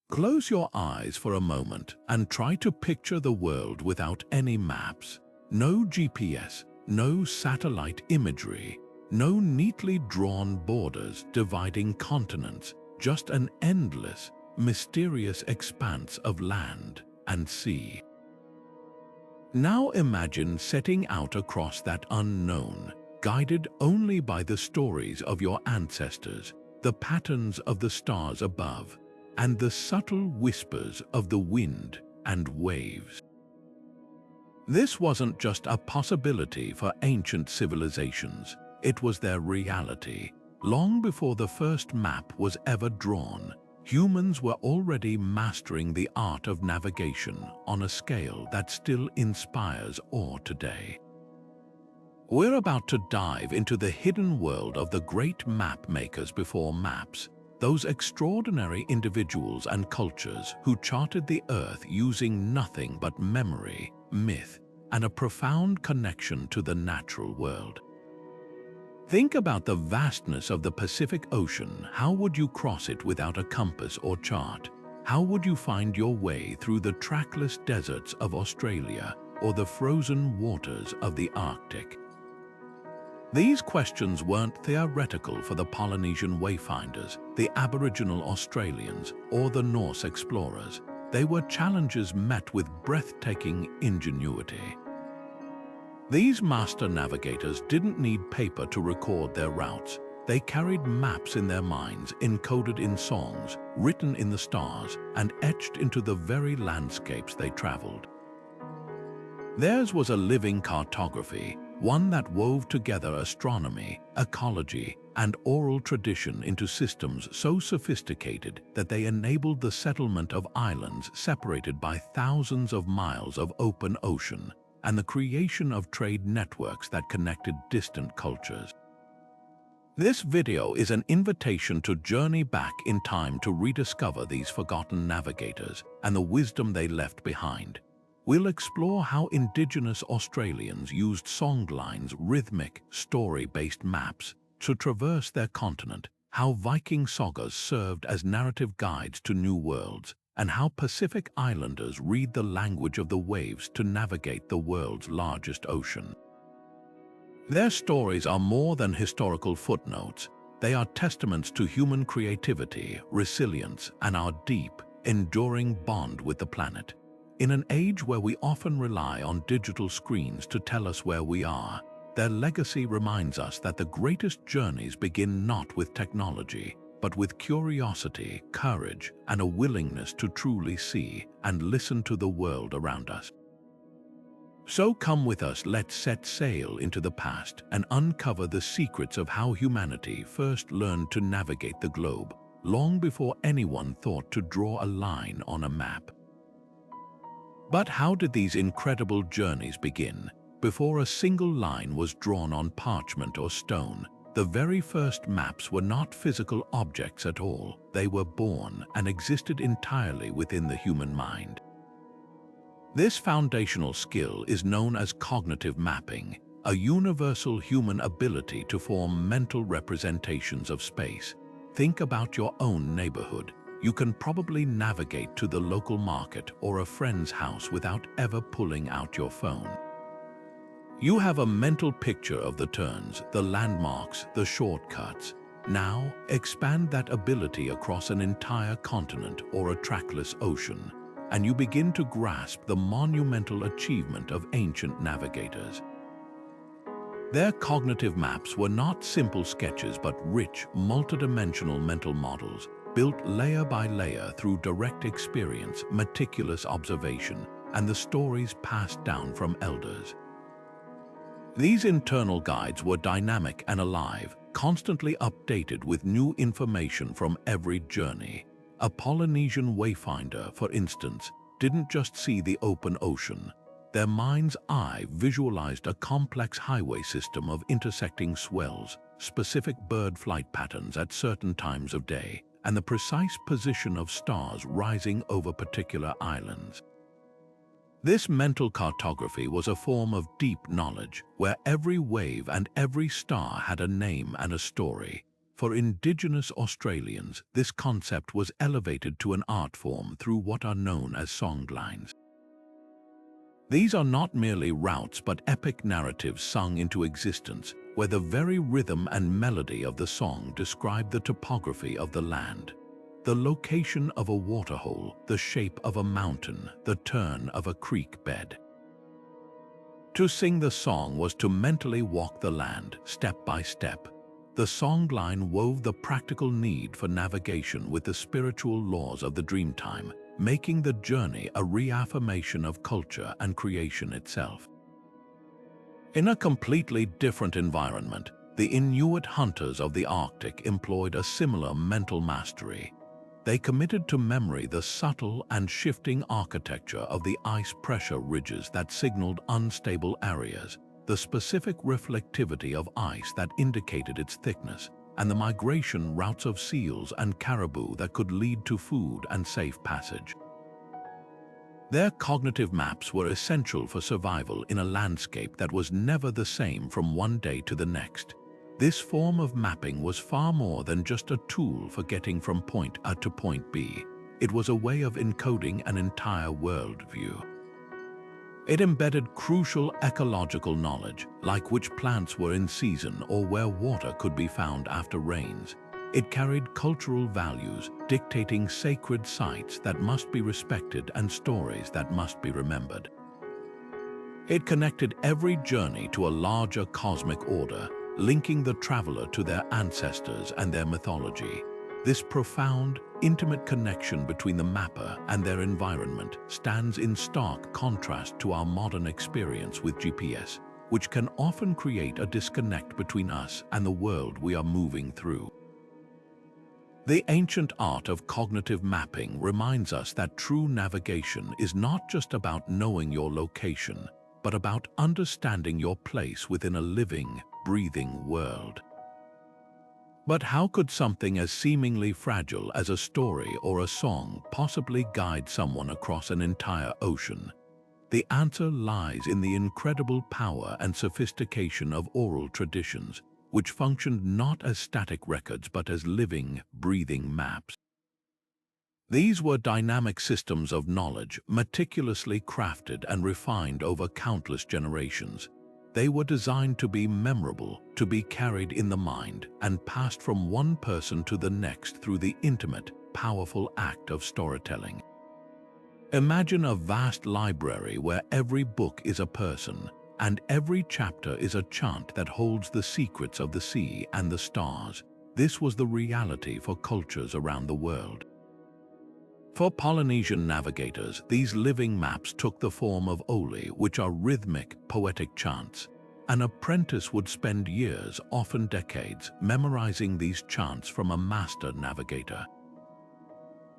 Close your eyes for a moment and try to picture the world without any maps. No GPS, no satellite imagery, no neatly drawn borders dividing continents, just an endless, mysterious expanse of land and sea. Now imagine setting out across that unknown, guided only by the stories of your ancestors, the patterns of the stars above, and the subtle whispers of the wind and waves. This wasn't just a possibility for ancient civilizations, it was their reality. Long before the first map was ever drawn, humans were already mastering the art of navigation on a scale that still inspires awe today. We're about to dive into the hidden world of the great map makers before maps, those extraordinary individuals and cultures who charted the earth using nothing but memory, myth, and a profound connection to the natural world. Think about the vastness of the Pacific Ocean. How would you cross it without a compass or chart? How would you find your way through the trackless deserts of Australia or the frozen waters of the Arctic? These questions weren't theoretical for the Polynesian Wayfinders, the Aboriginal Australians, or the Norse explorers. They were challenges met with breathtaking ingenuity. These master navigators didn't need paper to record their routes. They carried maps in their minds, encoded in songs, written in the stars, and etched into the very landscapes they traveled. Theirs was a living cartography, one that wove together astronomy, ecology, and oral tradition into systems so sophisticated that they enabled the settlement of islands separated by thousands of miles of open ocean, and the creation of trade networks that connected distant cultures. This video is an invitation to journey back in time to rediscover these forgotten navigators and the wisdom they left behind. We'll explore how Indigenous Australians used songlines, rhythmic, story-based maps to traverse their continent, how Viking sagas served as narrative guides to new worlds, and how Pacific Islanders read the language of the waves to navigate the world's largest ocean. Their stories are more than historical footnotes. They are testaments to human creativity, resilience, and our deep, enduring bond with the planet. In an age where we often rely on digital screens to tell us where we are, their legacy reminds us that the greatest journeys begin not with technology, but with curiosity, courage, and a willingness to truly see and listen to the world around us. So come with us, let's set sail into the past and uncover the secrets of how humanity first learned to navigate the globe, long before anyone thought to draw a line on a map. But how did these incredible journeys begin? Before a single line was drawn on parchment or stone, the very first maps were not physical objects at all. They were born and existed entirely within the human mind. This foundational skill is known as cognitive mapping, a universal human ability to form mental representations of space. Think about your own neighborhood. You can probably navigate to the local market or a friend's house without ever pulling out your phone. You have a mental picture of the turns, the landmarks, the shortcuts. Now, expand that ability across an entire continent or a trackless ocean, and you begin to grasp the monumental achievement of ancient navigators. Their cognitive maps were not simple sketches but rich, multidimensional mental models, built layer by layer through direct experience, meticulous observation, and the stories passed down from elders. These internal guides were dynamic and alive, constantly updated with new information from every journey. A Polynesian wayfinder, for instance, didn't just see the open ocean. Their mind's eye visualized a complex highway system of intersecting swells, specific bird flight patterns at certain times of day, and the precise position of stars rising over particular islands. This mental cartography was a form of deep knowledge, where every wave and every star had a name and a story. For Indigenous Australians, this concept was elevated to an art form through what are known as songlines. These are not merely routes but epic narratives sung into existence, where the very rhythm and melody of the song describe the topography of the land, the location of a waterhole, the shape of a mountain, the turn of a creek bed. To sing the song was to mentally walk the land, step by step. The songline wove the practical need for navigation with the spiritual laws of the dreamtime, making the journey a reaffirmation of culture and creation itself. In a completely different environment, the Inuit hunters of the Arctic employed a similar mental mastery. They committed to memory the subtle and shifting architecture of the ice pressure ridges that signaled unstable areas, the specific reflectivity of ice that indicated its thickness, and the migration routes of seals and caribou that could lead to food and safe passage. Their cognitive maps were essential for survival in a landscape that was never the same from one day to the next. This form of mapping was far more than just a tool for getting from point A to point B. It was a way of encoding an entire worldview. It embedded crucial ecological knowledge, like which plants were in season or where water could be found after rains. It carried cultural values, dictating sacred sites that must be respected and stories that must be remembered. It connected every journey to a larger cosmic order, linking the traveler to their ancestors and their mythology. This profound, intimate connection between the mapper and their environment stands in stark contrast to our modern experience with GPS, which can often create a disconnect between us and the world we are moving through. The ancient art of cognitive mapping reminds us that true navigation is not just about knowing your location, but about understanding your place within a living, breathing world. But how could something as seemingly fragile as a story or a song possibly guide someone across an entire ocean? The answer lies in the incredible power and sophistication of oral traditions, which functioned not as static records but as living, breathing maps. These were dynamic systems of knowledge, meticulously crafted and refined over countless generations. They were designed to be memorable, to be carried in the mind, and passed from one person to the next through the intimate, powerful act of storytelling. Imagine a vast library where every book is a person, and every chapter is a chant that holds the secrets of the sea and the stars. This was the reality for cultures around the world. For Polynesian navigators, these living maps took the form of oli, which are rhythmic, poetic chants. An apprentice would spend years, often decades, memorizing these chants from a master navigator.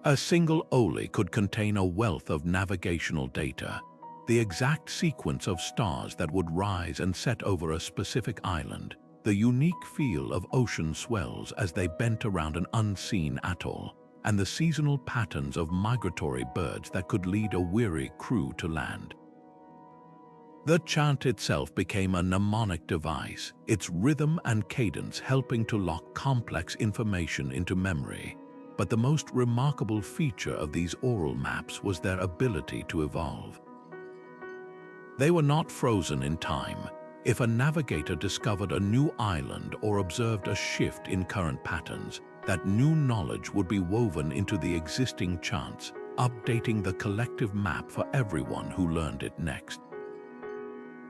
A single oli could contain a wealth of navigational data, the exact sequence of stars that would rise and set over a specific island, the unique feel of ocean swells as they bent around an unseen atoll, and the seasonal patterns of migratory birds that could lead a weary crew to land. The chant itself became a mnemonic device, its rhythm and cadence helping to lock complex information into memory. But the most remarkable feature of these oral maps was their ability to evolve. They were not frozen in time. If a navigator discovered a new island or observed a shift in current patterns, that new knowledge would be woven into the existing chants, updating the collective map for everyone who learned it next.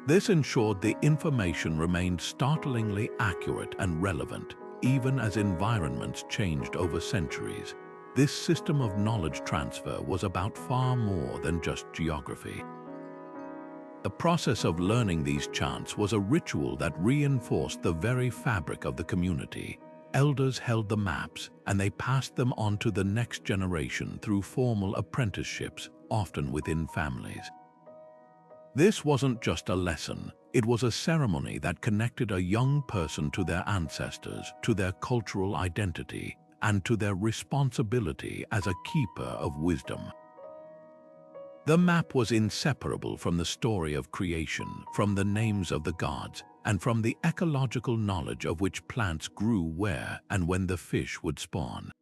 This ensured the information remained startlingly accurate and relevant, even as environments changed over centuries. This system of knowledge transfer was about far more than just geography. The process of learning these chants was a ritual that reinforced the very fabric of the community. Elders held the maps, and they passed them on to the next generation through formal apprenticeships, often within families. This wasn't just a lesson, it was a ceremony that connected a young person to their ancestors, to their cultural identity, and to their responsibility as a keeper of wisdom. The map was inseparable from the story of creation, from the names of the gods, and from the ecological knowledge of which plants grew where and when the fish would spawn.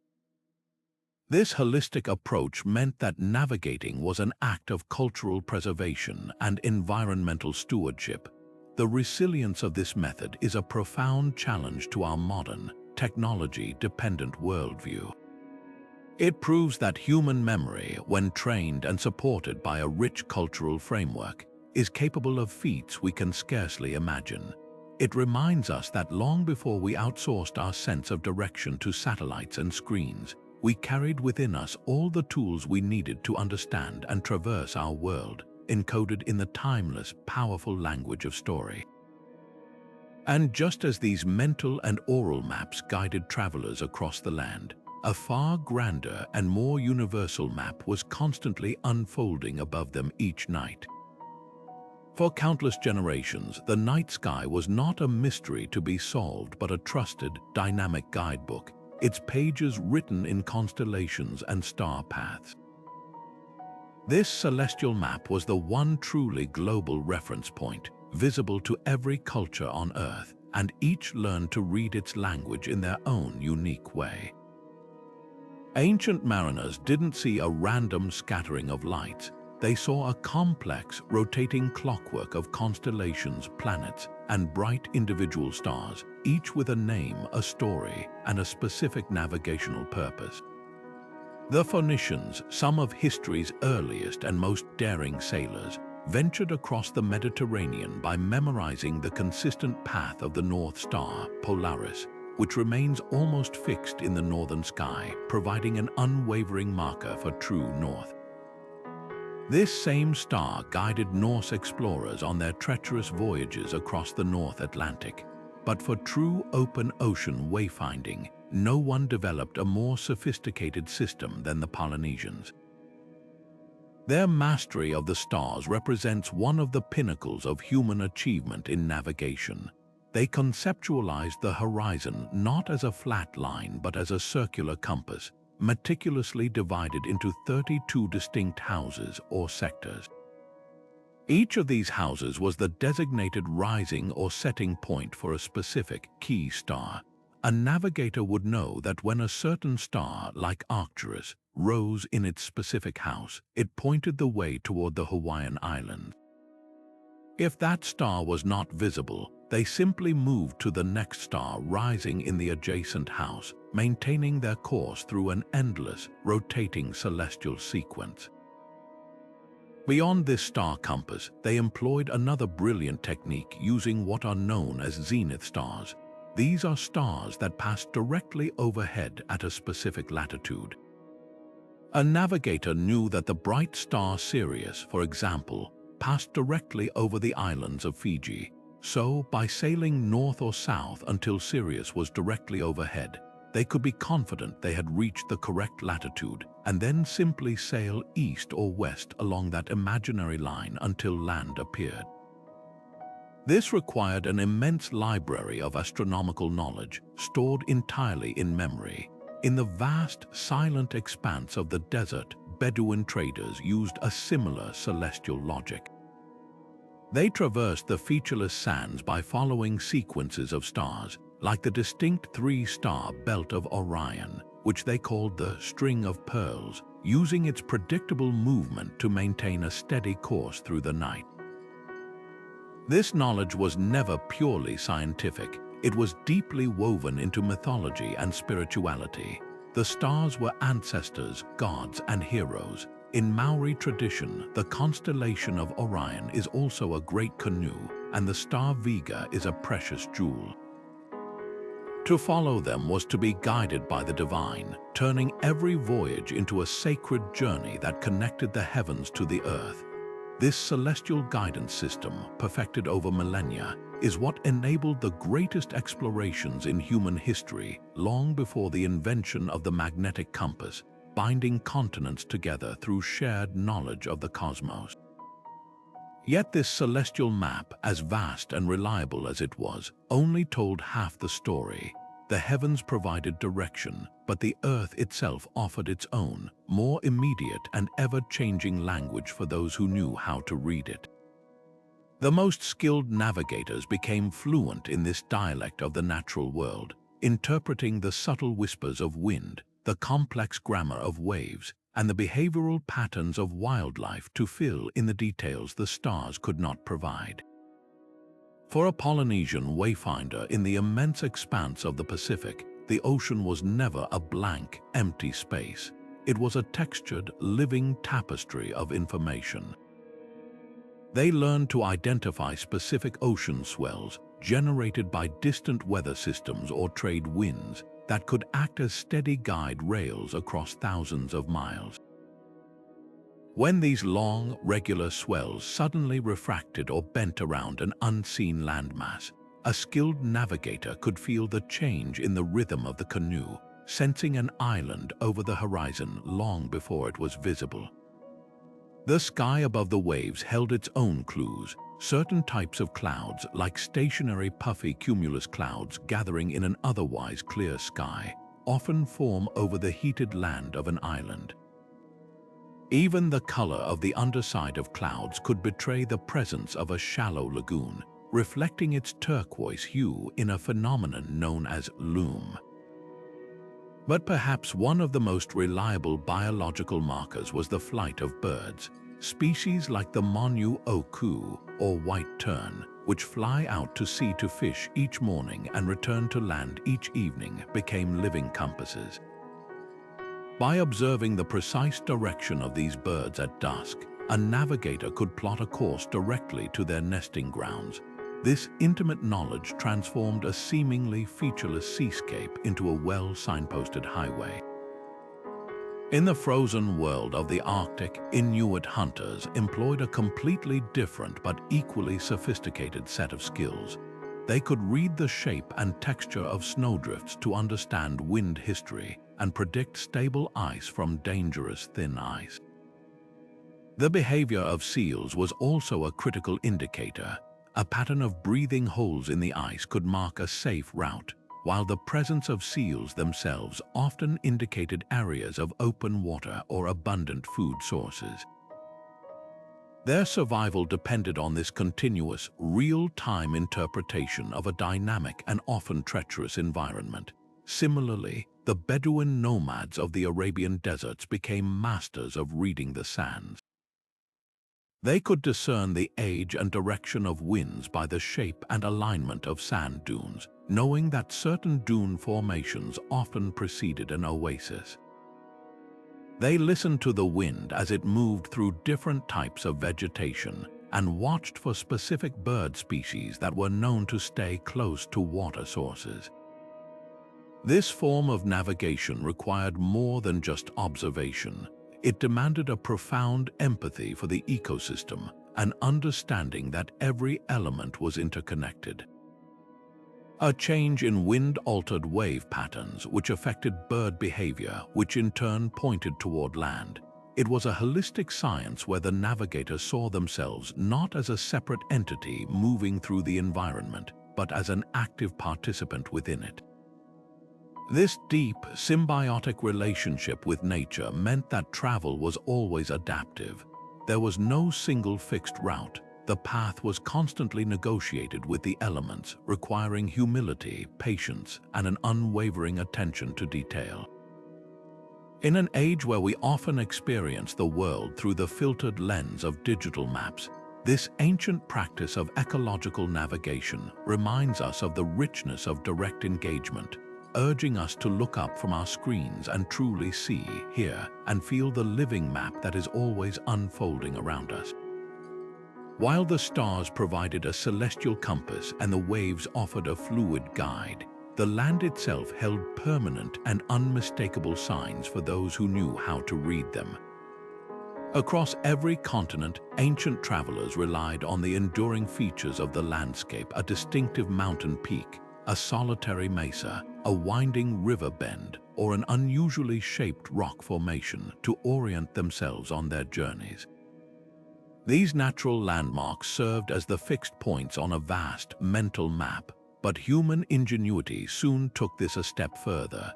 This holistic approach meant that navigating was an act of cultural preservation and environmental stewardship. The resilience of this method is a profound challenge to our modern, technology-dependent worldview. It proves that human memory, when trained and supported by a rich cultural framework, is capable of feats we can scarcely imagine. It reminds us that long before we outsourced our sense of direction to satellites and screens, we carried within us all the tools we needed to understand and traverse our world, encoded in the timeless, powerful language of story. And just as these mental and oral maps guided travelers across the land, a far grander and more universal map was constantly unfolding above them each night. For countless generations, the night sky was not a mystery to be solved but a trusted, dynamic guidebook, its pages written in constellations and star paths. This celestial map was the one truly global reference point, visible to every culture on Earth, and each learned to read its language in their own unique way. Ancient mariners didn't see a random scattering of lights. They saw a complex, rotating clockwork of constellations, planets, and bright individual stars, each with a name, a story, and a specific navigational purpose. The Phoenicians, some of history's earliest and most daring sailors, ventured across the Mediterranean by memorizing the consistent path of the North Star, Polaris, which remains almost fixed in the northern sky, providing an unwavering marker for true north. This same star guided Norse explorers on their treacherous voyages across the North Atlantic. But for true open ocean wayfinding, no one developed a more sophisticated system than the Polynesians. Their mastery of the stars represents one of the pinnacles of human achievement in navigation. They conceptualized the horizon not as a flat line but as a circular compass, meticulously divided into 32 distinct houses or sectors. Each of these houses was the designated rising or setting point for a specific key star. A navigator would know that when a certain star, like Arcturus, rose in its specific house, it pointed the way toward the Hawaiian Islands. If that star was not visible, they simply moved to the next star rising in the adjacent house, maintaining their course through an endless, rotating celestial sequence. Beyond this star compass, they employed another brilliant technique using what are known as zenith stars. These are stars that pass directly overhead at a specific latitude. A navigator knew that the bright star Sirius, for example, passed directly over the islands of Fiji. So, by sailing north or south until Sirius was directly overhead, they could be confident they had reached the correct latitude and then simply sail east or west along that imaginary line until land appeared. This required an immense library of astronomical knowledge stored entirely in memory. In the vast, silent expanse of the desert, Bedouin traders used a similar celestial logic. They traversed the featureless sands by following sequences of stars, like the distinct three-star belt of Orion, which they called the String of Pearls, using its predictable movement to maintain a steady course through the night. This knowledge was never purely scientific. It was deeply woven into mythology and spirituality. The stars were ancestors, gods, and heroes. In Maori tradition, the constellation of Orion is also a great canoe, and the star Vega is a precious jewel. To follow them was to be guided by the divine, turning every voyage into a sacred journey that connected the heavens to the earth. This celestial guidance system, perfected over millennia, is what enabled the greatest explorations in human history long before the invention of the magnetic compass, binding continents together through shared knowledge of the cosmos. Yet this celestial map, as vast and reliable as it was, only told half the story. The heavens provided direction, but the earth itself offered its own, more immediate and ever-changing language for those who knew how to read it. The most skilled navigators became fluent in this dialect of the natural world, interpreting the subtle whispers of wind, the complex grammar of waves, and the behavioral patterns of wildlife to fill in the details the stars could not provide. For a Polynesian wayfinder in the immense expanse of the Pacific, the ocean was never a blank, empty space. It was a textured, living tapestry of information. They learned to identify specific ocean swells generated by distant weather systems or trade winds that could act as steady guide rails across thousands of miles. When these long, regular swells suddenly refracted or bent around an unseen landmass, a skilled navigator could feel the change in the rhythm of the canoe, sensing an island over the horizon long before it was visible. The sky above the waves held its own clues. Certain types of clouds, like stationary puffy cumulus clouds gathering in an otherwise clear sky, often form over the heated land of an island. Even the color of the underside of clouds could betray the presence of a shallow lagoon, reflecting its turquoise hue in a phenomenon known as loom. But perhaps one of the most reliable biological markers was the flight of birds. Species like the Monu Oku, or white tern, which fly out to sea to fish each morning and return to land each evening, became living compasses. By observing the precise direction of these birds at dusk, a navigator could plot a course directly to their nesting grounds. This intimate knowledge transformed a seemingly featureless seascape into a well-signposted highway. In the frozen world of the Arctic, Inuit hunters employed a completely different but equally sophisticated set of skills. They could read the shape and texture of snowdrifts to understand wind history and predict stable ice from dangerous thin ice. The behavior of seals was also a critical indicator. A pattern of breathing holes in the ice could mark a safe route, while the presence of seals themselves often indicated areas of open water or abundant food sources. Their survival depended on this continuous, real-time interpretation of a dynamic and often treacherous environment. Similarly, the Bedouin nomads of the Arabian deserts became masters of reading the sands. They could discern the age and direction of winds by the shape and alignment of sand dunes, knowing that certain dune formations often preceded an oasis. They listened to the wind as it moved through different types of vegetation and watched for specific bird species that were known to stay close to water sources. This form of navigation required more than just observation. It demanded a profound empathy for the ecosystem, an understanding that every element was interconnected. A change in wind altered wave patterns which affected bird behavior, which in turn pointed toward land. It was a holistic science where the navigators saw themselves not as a separate entity moving through the environment, but as an active participant within it. This deep, symbiotic relationship with nature meant that travel was always adaptive. There was no single fixed route. The path was constantly negotiated with the elements, requiring humility, patience, and an unwavering attention to detail. In an age where we often experience the world through the filtered lens of digital maps, this ancient practice of ecological navigation reminds us of the richness of direct engagement, urging us to look up from our screens and truly see, hear, and feel the living map that is always unfolding around us. While the stars provided a celestial compass and the waves offered a fluid guide, the land itself held permanent and unmistakable signs for those who knew how to read them. Across every continent, ancient travelers relied on the enduring features of the landscape: a distinctive mountain peak, a solitary mesa, a winding river bend, or an unusually shaped rock formation to orient themselves on their journeys. These natural landmarks served as the fixed points on a vast mental map, But human ingenuity soon took this a step further.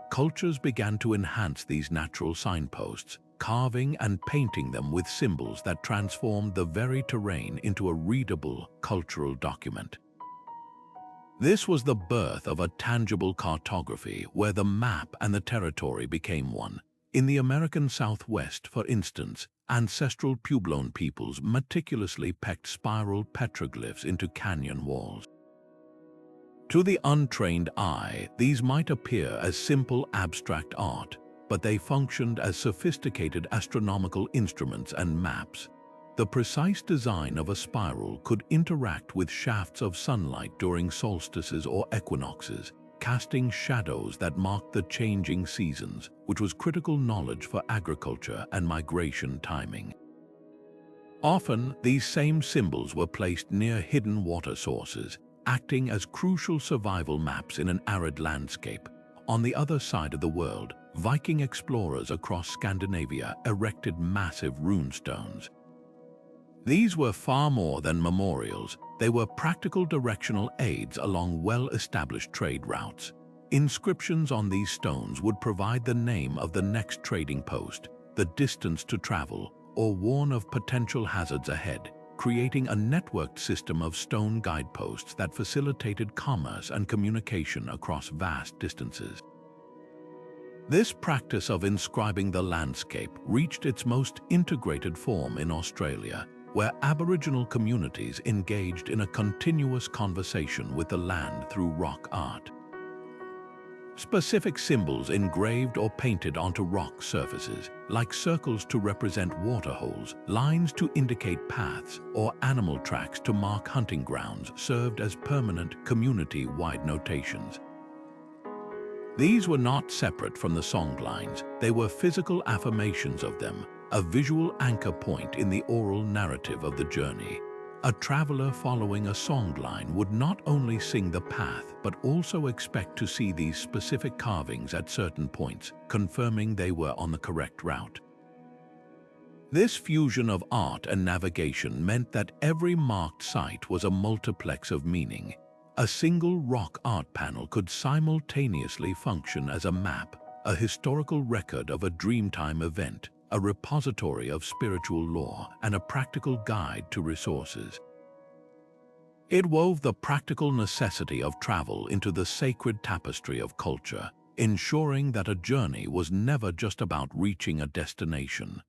Cultures began to enhance these natural signposts, carving and painting them with symbols that transformed the very terrain into a readable cultural document. This was the birth of a tangible cartography where the map and the territory became one. In the American Southwest, for instance, ancestral Puebloan peoples meticulously pecked spiral petroglyphs into canyon walls. To the untrained eye, these might appear as simple abstract art, but they functioned as sophisticated astronomical instruments and maps. The precise design of a spiral could interact with shafts of sunlight during solstices or equinoxes, casting shadows that marked the changing seasons, which was critical knowledge for agriculture and migration timing. Often, these same symbols were placed near hidden water sources, acting as crucial survival maps in an arid landscape. On the other side of the world, Viking explorers across Scandinavia erected massive runestones. These were far more than memorials. They were practical directional aids along well-established trade routes. Inscriptions on these stones would provide the name of the next trading post, the distance to travel, or warn of potential hazards ahead, creating a networked system of stone guideposts that facilitated commerce and communication across vast distances. This practice of inscribing the landscape reached its most integrated form in Australia, where Aboriginal communities engaged in a continuous conversation with the land through rock art. Specific symbols engraved or painted onto rock surfaces, like circles to represent waterholes, lines to indicate paths, or animal tracks to mark hunting grounds, served as permanent community-wide notations. These were not separate from the songlines, they were physical affirmations of them, a visual anchor point in the oral narrative of the journey. A traveler following a songline would not only sing the path, but also expect to see these specific carvings at certain points, confirming they were on the correct route. This fusion of art and navigation meant that every marked site was a multiplex of meaning. A single rock art panel could simultaneously function as a map, a historical record of a dreamtime event, a repository of spiritual lore, and a practical guide to resources. It wove the practical necessity of travel into the sacred tapestry of culture, ensuring that a journey was never just about reaching a destination.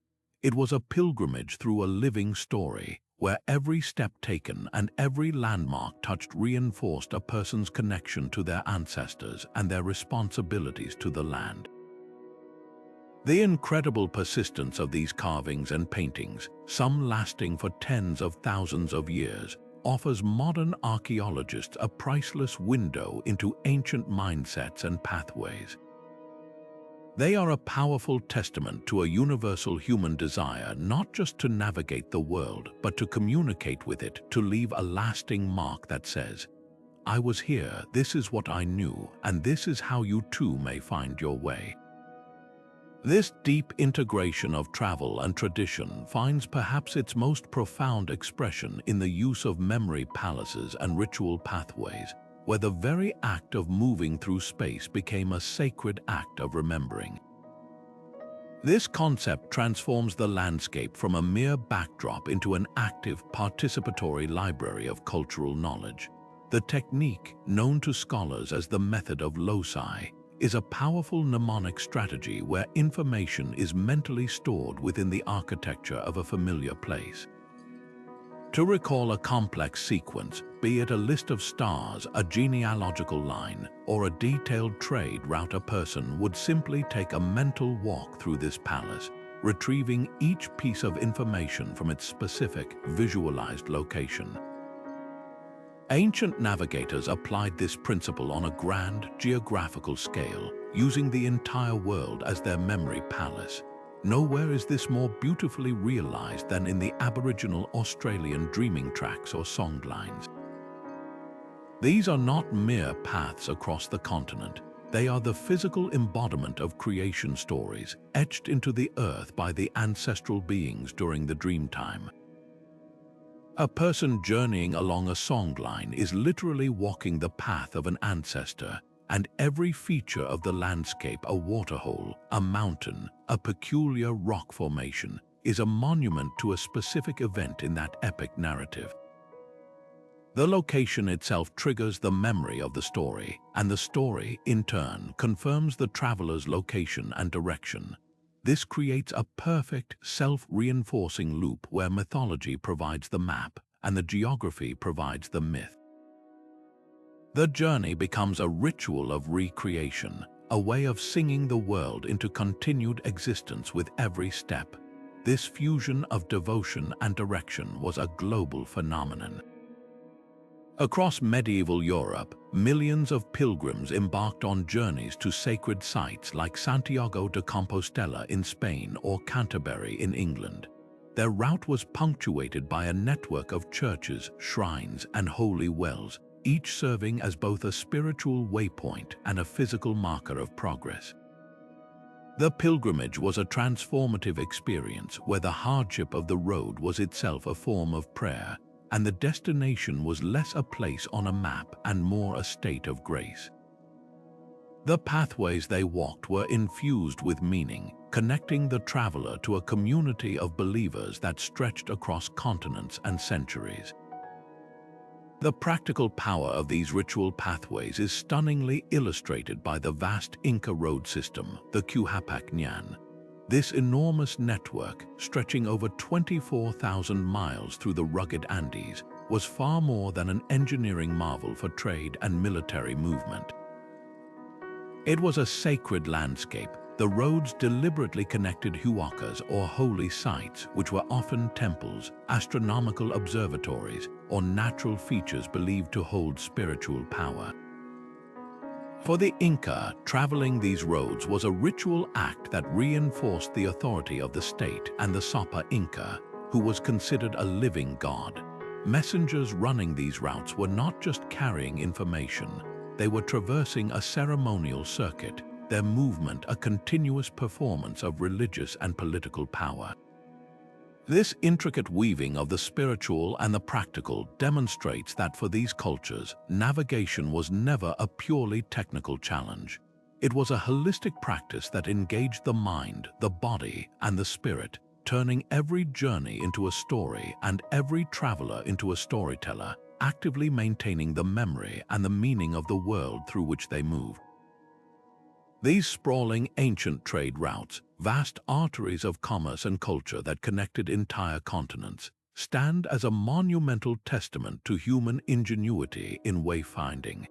It was a pilgrimage through a living story, where every step taken and every landmark touched reinforced a person's connection to their ancestors and their responsibilities to the land. The incredible persistence of these carvings and paintings, some lasting for tens of thousands of years, offers modern archaeologists a priceless window into ancient mindsets and pathways. They are a powerful testament to a universal human desire not just to navigate the world, but to communicate with it, to leave a lasting mark that says, "I was here, this is what I knew, and this is how you too may find your way." This deep integration of travel and tradition finds perhaps its most profound expression in the use of memory palaces and ritual pathways, where the very act of moving through space became a sacred act of remembering. This concept transforms the landscape from a mere backdrop into an active, participatory library of cultural knowledge. The technique, known to scholars as the method of loci, is a powerful mnemonic strategy where information is mentally stored within the architecture of a familiar place. To recall a complex sequence, be it a list of stars, a genealogical line, or a detailed trade route, a person would simply take a mental walk through this palace, retrieving each piece of information from its specific, visualized location. Ancient navigators applied this principle on a grand, geographical scale, using the entire world as their memory palace. Nowhere is this more beautifully realized than in the Aboriginal Australian dreaming tracks or songlines. These are not mere paths across the continent. They are the physical embodiment of creation stories, etched into the earth by the ancestral beings during the dream time. A person journeying along a songline is literally walking the path of an ancestor, and every feature of the landscape, a waterhole, a mountain, a peculiar rock formation, is a monument to a specific event in that epic narrative. The location itself triggers the memory of the story, and the story, in turn, confirms the traveler's location and direction. This creates a perfect, self-reinforcing loop where mythology provides the map and the geography provides the myth. The journey becomes a ritual of recreation, a way of singing the world into continued existence with every step. This fusion of devotion and direction was a global phenomenon. Across medieval Europe, millions of pilgrims embarked on journeys to sacred sites like Santiago de Compostela in Spain or Canterbury in England. Their route was punctuated by a network of churches, shrines, and holy wells, each serving as both a spiritual waypoint and a physical marker of progress. The pilgrimage was a transformative experience where the hardship of the road was itself a form of prayer, and the destination was less a place on a map and more a state of grace. The pathways they walked were infused with meaning, connecting the traveler to a community of believers that stretched across continents and centuries. The practical power of these ritual pathways is stunningly illustrated by the vast Inca road system, the Quhapac Ñan. This enormous network, stretching over 24,000 miles through the rugged Andes, was far more than an engineering marvel for trade and military movement. It was a sacred landscape. The roads deliberately connected huacas or holy sites, which were often temples, astronomical observatories, or natural features believed to hold spiritual power. For the Inca, traveling these roads was a ritual act that reinforced the authority of the state and the Sapa Inca, who was considered a living god. Messengers running these routes were not just carrying information, they were traversing a ceremonial circuit, their movement a continuous performance of religious and political power. This intricate weaving of the spiritual and the practical demonstrates that for these cultures, navigation was never a purely technical challenge. It was a holistic practice that engaged the mind, the body, and the spirit, turning every journey into a story and every traveler into a storyteller, actively maintaining the memory and the meaning of the world through which they moved. These sprawling ancient trade routes, vast arteries of commerce and culture that connected entire continents, stand as a monumental testament to human ingenuity in wayfinding.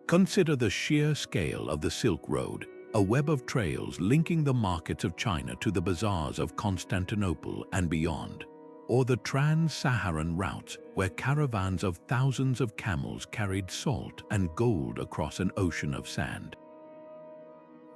Consider the sheer scale of the Silk Road, a web of trails linking the markets of China to the bazaars of Constantinople and beyond, or the trans-Saharan routes where caravans of thousands of camels carried salt and gold across an ocean of sand.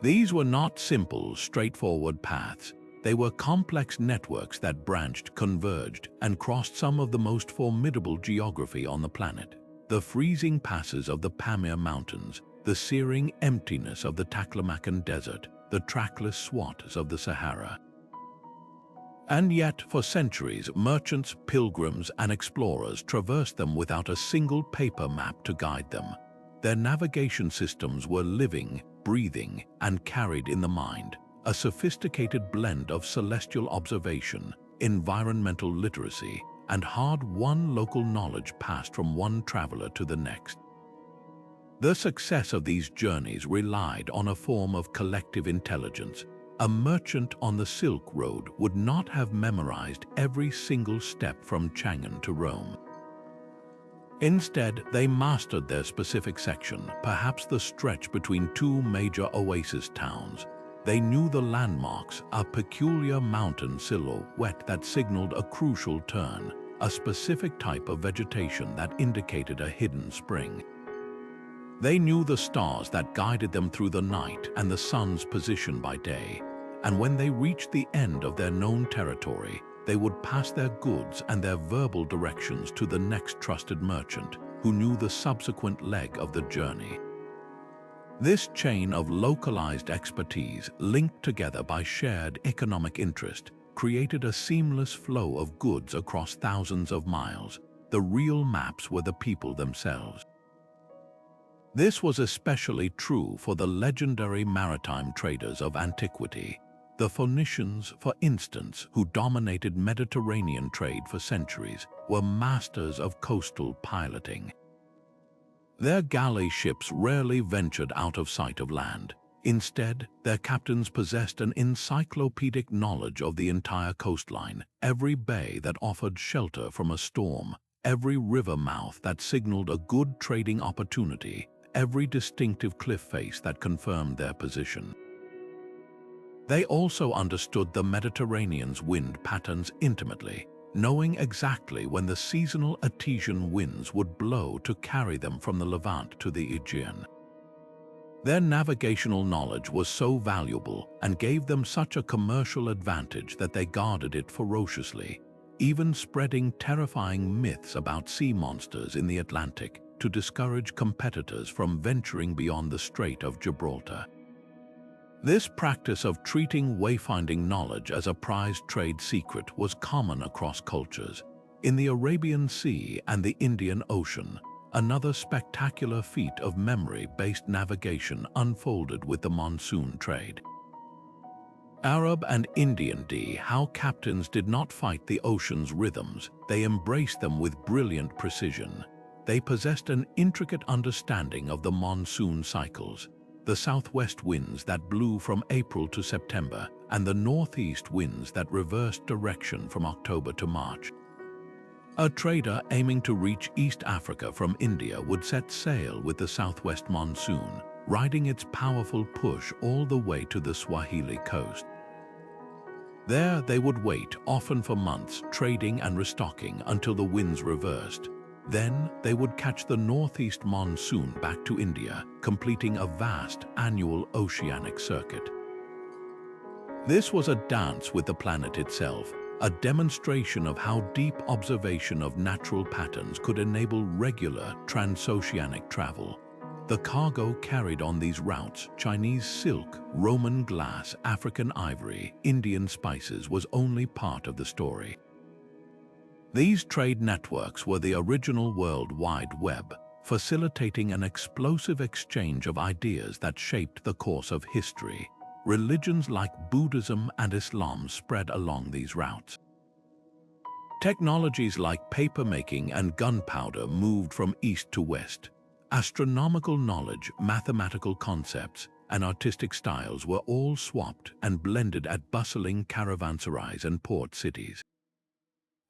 These were not simple, straightforward paths. They were complex networks that branched, converged, and crossed some of the most formidable geography on the planet. The freezing passes of the Pamir Mountains, the searing emptiness of the Taklamakan Desert, the trackless swamps of the Sahara. And yet, for centuries, merchants, pilgrims, and explorers traversed them without a single paper map to guide them. Their navigation systems were living, breathing, and carried in the mind, a sophisticated blend of celestial observation, environmental literacy, and hard-won local knowledge passed from one traveler to the next. The success of these journeys relied on a form of collective intelligence. A merchant on the Silk Road would not have memorized every single step from Chang'an to Rome. Instead, they mastered their specific section, perhaps the stretch between two major oasis towns. They knew the landmarks, a peculiar mountain silhouette that signaled a crucial turn, a specific type of vegetation that indicated a hidden spring. They knew the stars that guided them through the night and the sun's position by day, and when they reached the end of their known territory, they would pass their goods and their verbal directions to the next trusted merchant, who knew the subsequent leg of the journey. This chain of localized expertise, linked together by shared economic interest, created a seamless flow of goods across thousands of miles. The real maps were the people themselves. This was especially true for the legendary maritime traders of antiquity. The Phoenicians, for instance, who dominated Mediterranean trade for centuries, were masters of coastal piloting. Their galley ships rarely ventured out of sight of land. Instead, their captains possessed an encyclopedic knowledge of the entire coastline, every bay that offered shelter from a storm, every river mouth that signaled a good trading opportunity, every distinctive cliff face that confirmed their position. They also understood the Mediterranean's wind patterns intimately, knowing exactly when the seasonal Etesian winds would blow to carry them from the Levant to the Aegean. Their navigational knowledge was so valuable and gave them such a commercial advantage that they guarded it ferociously, even spreading terrifying myths about sea monsters in the Atlantic to discourage competitors from venturing beyond the Strait of Gibraltar. This practice of treating wayfinding knowledge as a prized trade secret was common across cultures. In the Arabian Sea and the Indian Ocean, another spectacular feat of memory-based navigation unfolded with the monsoon trade. Arab and Indian how captains did not fight the ocean's rhythms, they embraced them with brilliant precision. They possessed an intricate understanding of the monsoon cycles, the southwest winds that blew from April to September, and the northeast winds that reversed direction from October to March. A trader aiming to reach East Africa from India would set sail with the southwest monsoon, riding its powerful push all the way to the Swahili coast. There they would wait, often for months, trading and restocking until the winds reversed. Then they would catch the northeast monsoon back to India, completing a vast annual oceanic circuit. This was a dance with the planet itself, a demonstration of how deep observation of natural patterns could enable regular transoceanic travel. The cargo carried on these routes, Chinese silk, Roman glass, African ivory, Indian spices, was only part of the story. These trade networks were the original World Wide Web, facilitating an explosive exchange of ideas that shaped the course of history. Religions like Buddhism and Islam spread along these routes. Technologies like papermaking and gunpowder moved from east to west. Astronomical knowledge, mathematical concepts, and artistic styles were all swapped and blended at bustling caravanserais and port cities.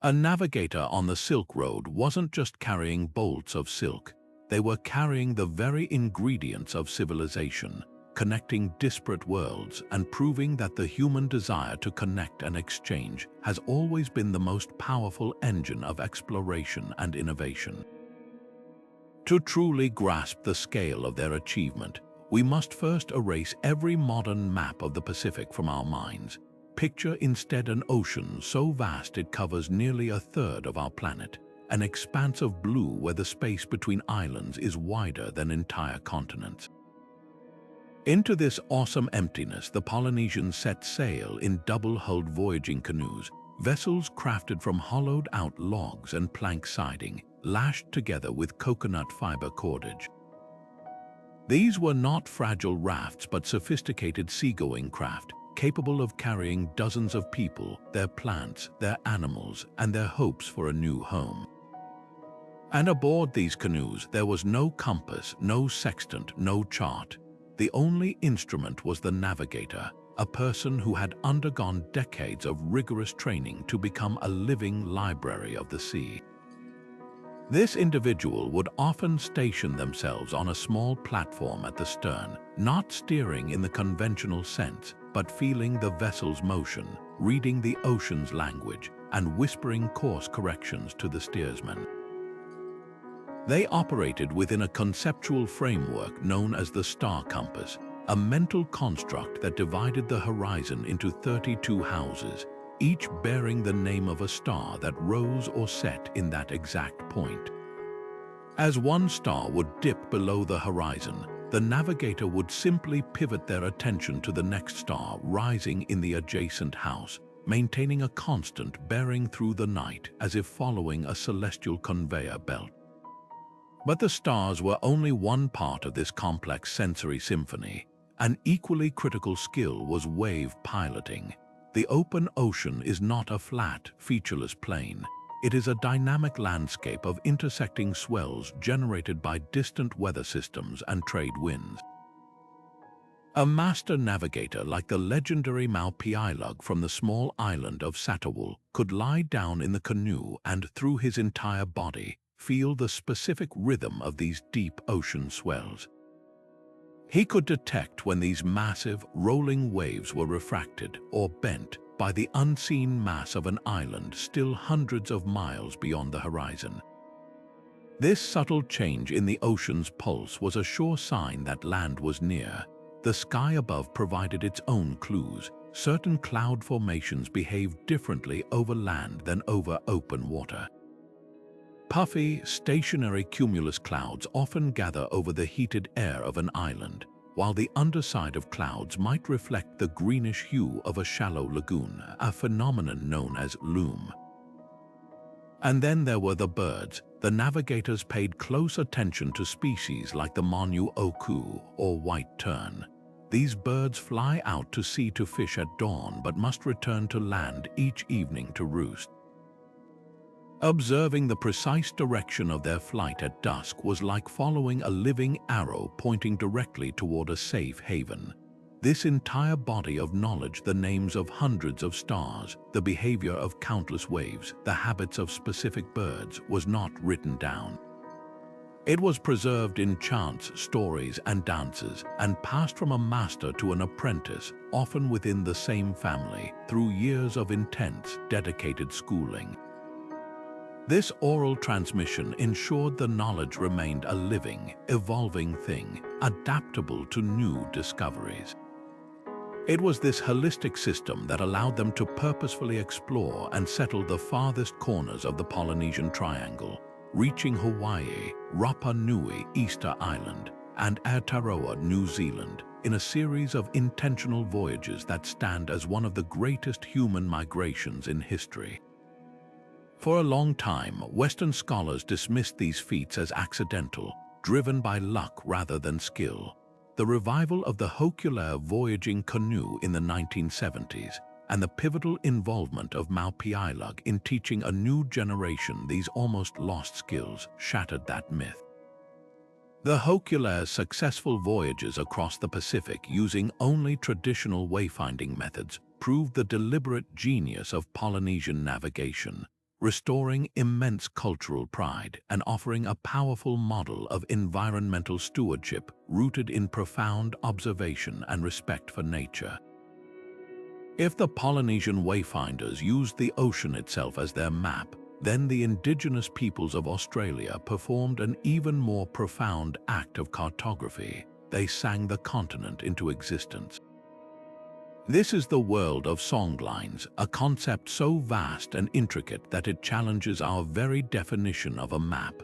A navigator on the Silk Road wasn't just carrying bolts of silk. They were carrying the very ingredients of civilization, connecting disparate worlds and proving that the human desire to connect and exchange has always been the most powerful engine of exploration and innovation. To truly grasp the scale of their achievement, we must first erase every modern map of the Pacific from our minds. Picture instead an ocean so vast it covers nearly a third of our planet, an expanse of blue where the space between islands is wider than entire continents. Into this awesome emptiness, the Polynesians set sail in double-hulled voyaging canoes, vessels crafted from hollowed-out logs and plank siding, lashed together with coconut fiber cordage. These were not fragile rafts but sophisticated seagoing craft, capable of carrying dozens of people, their plants, their animals, and their hopes for a new home. And aboard these canoes there was no compass, no sextant, no chart. The only instrument was the navigator, a person who had undergone decades of rigorous training to become a living library of the sea. This individual would often station themselves on a small platform at the stern, not steering in the conventional sense, but feeling the vessel's motion, reading the ocean's language, and whispering course corrections to the steersman. They operated within a conceptual framework known as the star compass, a mental construct that divided the horizon into 32 houses, each bearing the name of a star that rose or set in that exact point. As one star would dip below the horizon, the navigator would simply pivot their attention to the next star rising in the adjacent house, maintaining a constant bearing through the night as if following a celestial conveyor belt. But the stars were only one part of this complex sensory symphony. An equally critical skill was wave piloting. The open ocean is not a flat, featureless plain. It is a dynamic landscape of intersecting swells generated by distant weather systems and trade winds. A master navigator like the legendary Maupiailug from the small island of Satawal could lie down in the canoe and, through his entire body, feel the specific rhythm of these deep ocean swells. He could detect when these massive, rolling waves were refracted or bent by the unseen mass of an island still hundreds of miles beyond the horizon. This subtle change in the ocean's pulse was a sure sign that land was near. The sky above provided its own clues. Certain cloud formations behaved differently over land than over open water. Puffy, stationary cumulus clouds often gather over the heated air of an island, while the underside of clouds might reflect the greenish hue of a shallow lagoon, a phenomenon known as loom. And then there were the birds. The navigators paid close attention to species like the Manu oku or white tern. These birds fly out to sea to fish at dawn but must return to land each evening to roost. Observing the precise direction of their flight at dusk was like following a living arrow pointing directly toward a safe haven. This entire body of knowledge, the names of hundreds of stars, the behavior of countless waves, the habits of specific birds, was not written down. It was preserved in chants, stories, and dances, and passed from a master to an apprentice, often within the same family, through years of intense, dedicated schooling. This oral transmission ensured the knowledge remained a living, evolving thing, adaptable to new discoveries. It was this holistic system that allowed them to purposefully explore and settle the farthest corners of the Polynesian Triangle, reaching Hawaii, Rapa Nui, Easter Island, and Aotearoa, New Zealand, in a series of intentional voyages that stand as one of the greatest human migrations in history. For a long time, Western scholars dismissed these feats as accidental, driven by luck rather than skill. The revival of the Hokula voyaging canoe in the 1970s and the pivotal involvement of Maupiailug in teaching a new generation these almost lost skills shattered that myth. The Hokula's successful voyages across the Pacific using only traditional wayfinding methods proved the deliberate genius of Polynesian navigation, restoring immense cultural pride and offering a powerful model of environmental stewardship rooted in profound observation and respect for nature. If the Polynesian wayfinders used the ocean itself as their map, then the indigenous peoples of Australia performed an even more profound act of cartography. They sang the continent into existence. This is the world of songlines, a concept so vast and intricate that it challenges our very definition of a map.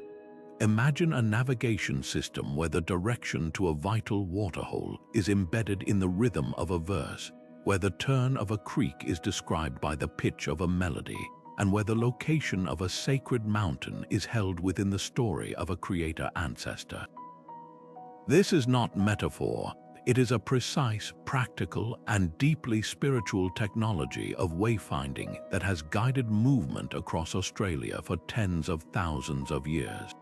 Imagine a navigation system where the direction to a vital waterhole is embedded in the rhythm of a verse, where the turn of a creek is described by the pitch of a melody, and where the location of a sacred mountain is held within the story of a creator ancestor. This is not metaphor. It is a precise, practical, and deeply spiritual technology of wayfinding that has guided movement across Australia for tens of thousands of years.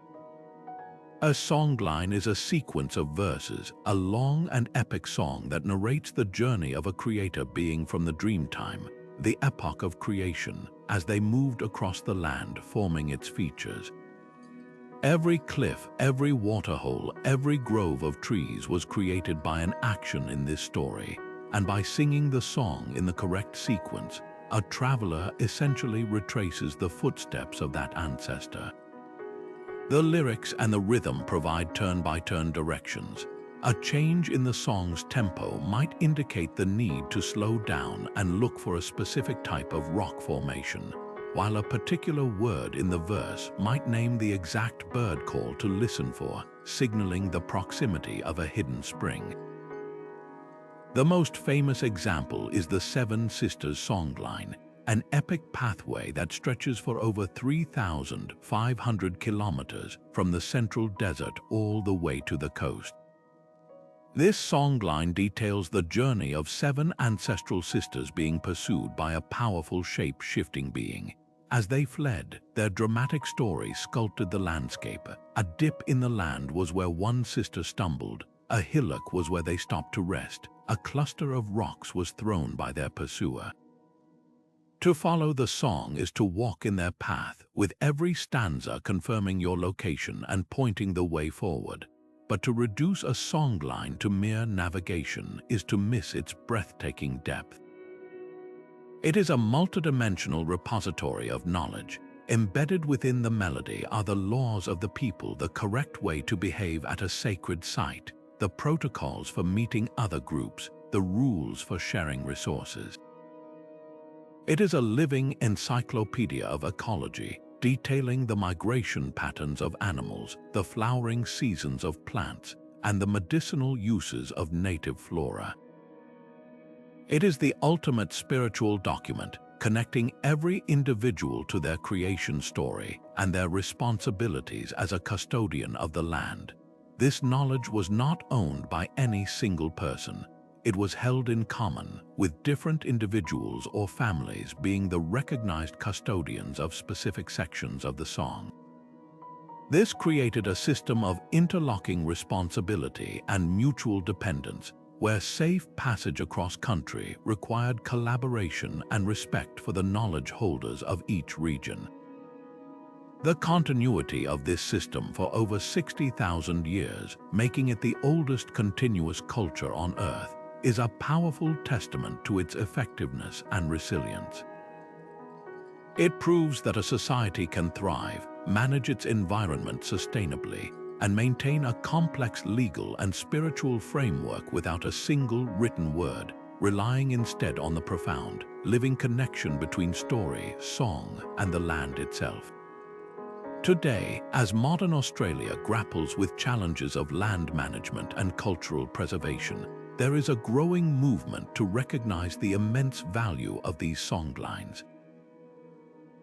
A songline is a sequence of verses, a long and epic song that narrates the journey of a creator being from the dreamtime, the epoch of creation, as they moved across the land forming its features. Every cliff, every waterhole, every grove of trees was created by an action in this story, and by singing the song in the correct sequence, a traveler essentially retraces the footsteps of that ancestor. The lyrics and the rhythm provide turn-by-turn directions. A change in the song's tempo might indicate the need to slow down and look for a specific type of rock formation, while a particular word in the verse might name the exact bird call to listen for, signaling the proximity of a hidden spring. The most famous example is the Seven Sisters songline. an epic pathway that stretches for over 3,500 kilometers from the central desert all the way to the coast. This songline details the journey of 7 ancestral sisters being pursued by a powerful shape-shifting being. As they fled, their dramatic story sculpted the landscape. A dip in the land was where one sister stumbled, a hillock was where they stopped to rest, a cluster of rocks was thrown by their pursuer. To follow the song is to walk in their path, with every stanza confirming your location and pointing the way forward. But to reduce a songline to mere navigation is to miss its breathtaking depth. It is a multidimensional repository of knowledge. Embedded within the melody are the laws of the people, the correct way to behave at a sacred site, the protocols for meeting other groups, the rules for sharing resources. It is a living encyclopedia of ecology, detailing the migration patterns of animals, the flowering seasons of plants, and the medicinal uses of native flora. It is the ultimate spiritual document, connecting every individual to their creation story and their responsibilities as a custodian of the land. This knowledge was not owned by any single person. It was held in common, with different individuals or families being the recognized custodians of specific sections of the song. This created a system of interlocking responsibility and mutual dependence, where safe passage across country required collaboration and respect for the knowledge holders of each region. The continuity of this system for over 60,000 years, making it the oldest continuous culture on Earth, is a powerful testament to its effectiveness and resilience. It proves that a society can thrive, manage its environment sustainably, and maintain a complex legal and spiritual framework without a single written word, relying instead on the profound, living connection between story, song, and the land itself. Today, as modern Australia grapples with challenges of land management and cultural preservation, there is a growing movement to recognize the immense value of these songlines.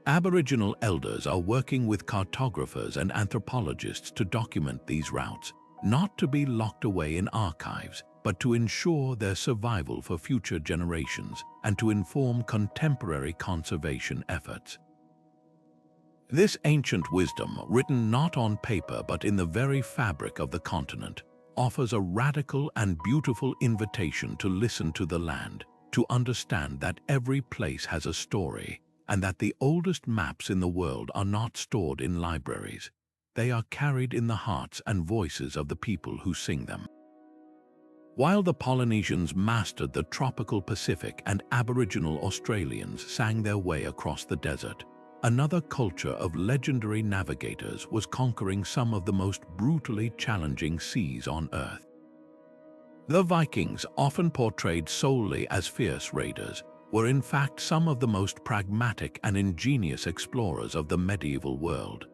Aboriginal elders are working with cartographers and anthropologists to document these routes, not to be locked away in archives, but to ensure their survival for future generations and to inform contemporary conservation efforts. This ancient wisdom, written not on paper but in the very fabric of the continent, offers a radical and beautiful invitation to listen to the land, to understand that every place has a story, and that the oldest maps in the world are not stored in libraries. They are carried in the hearts and voices of the people who sing them. While the Polynesians mastered the tropical Pacific and Aboriginal Australians sang their way across the desert, another culture of legendary navigators was conquering some of the most brutally challenging seas on Earth. The Vikings, often portrayed solely as fierce raiders, were in fact some of the most pragmatic and ingenious explorers of the medieval world.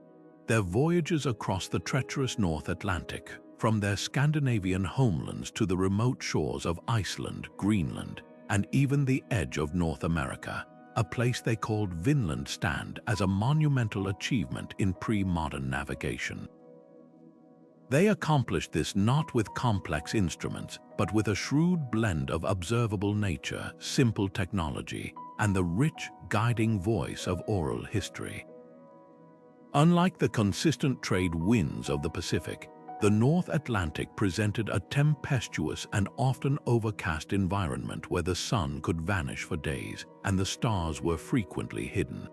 Their voyages across the treacherous North Atlantic, from their Scandinavian homelands to the remote shores of Iceland, Greenland, and even the edge of North America, a place they called Vinland, stand as a monumental achievement in pre-modern navigation. They accomplished this not with complex instruments, but with a shrewd blend of observable nature, simple technology, and the rich, guiding voice of oral history. Unlike the consistent trade winds of the Pacific, the North Atlantic presented a tempestuous and often overcast environment where the sun could vanish for days and the stars were frequently hidden.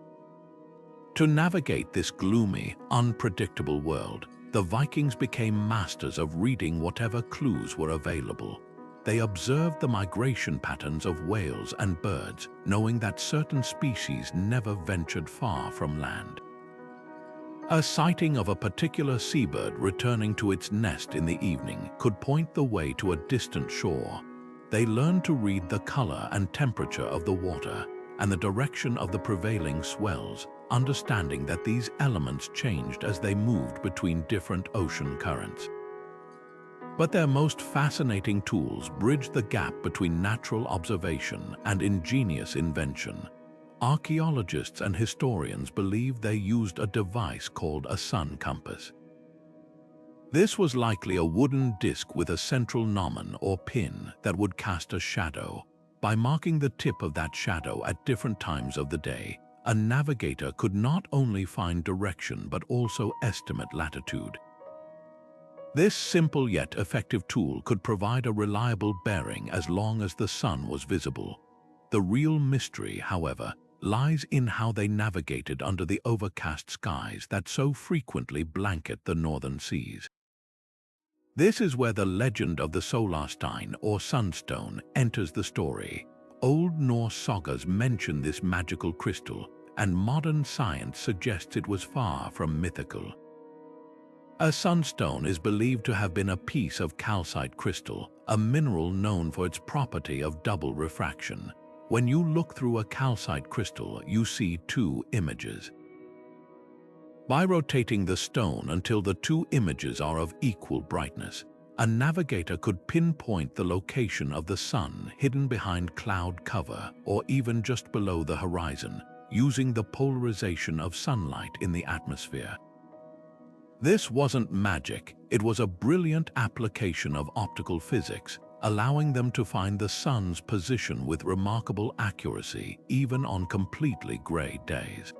To navigate this gloomy, unpredictable world, the Vikings became masters of reading whatever clues were available. They observed the migration patterns of whales and birds, knowing that certain species never ventured far from land. A sighting of a particular seabird returning to its nest in the evening could point the way to a distant shore. They learned to read the color and temperature of the water and the direction of the prevailing swells, understanding that these elements changed as they moved between different ocean currents. But their most fascinating tools bridged the gap between natural observation and ingenious invention. archaeologists and historians believe they used a device called a sun compass. This was likely a wooden disc with a central gnomon or pin that would cast a shadow. By marking the tip of that shadow at different times of the day, a navigator could not only find direction but also estimate latitude. This simple yet effective tool could provide a reliable bearing as long as the sun was visible. The real mystery, however, lies in how they navigated under the overcast skies that so frequently blanket the northern seas. This is where the legend of the solarstein or sunstone enters the story. Old Norse sagas mention this magical crystal, and modern science suggests it was far from mythical. A sunstone is believed to have been a piece of calcite crystal, a mineral known for its property of double refraction. When you look through a calcite crystal, you see two images. By rotating the stone until the two images are of equal brightness, a navigator could pinpoint the location of the sun hidden behind cloud cover or even just below the horizon, using the polarization of sunlight in the atmosphere. This wasn't magic, it was a brilliant application of optical physics, allowing them to find the sun's position with remarkable accuracy, even on completely gray days.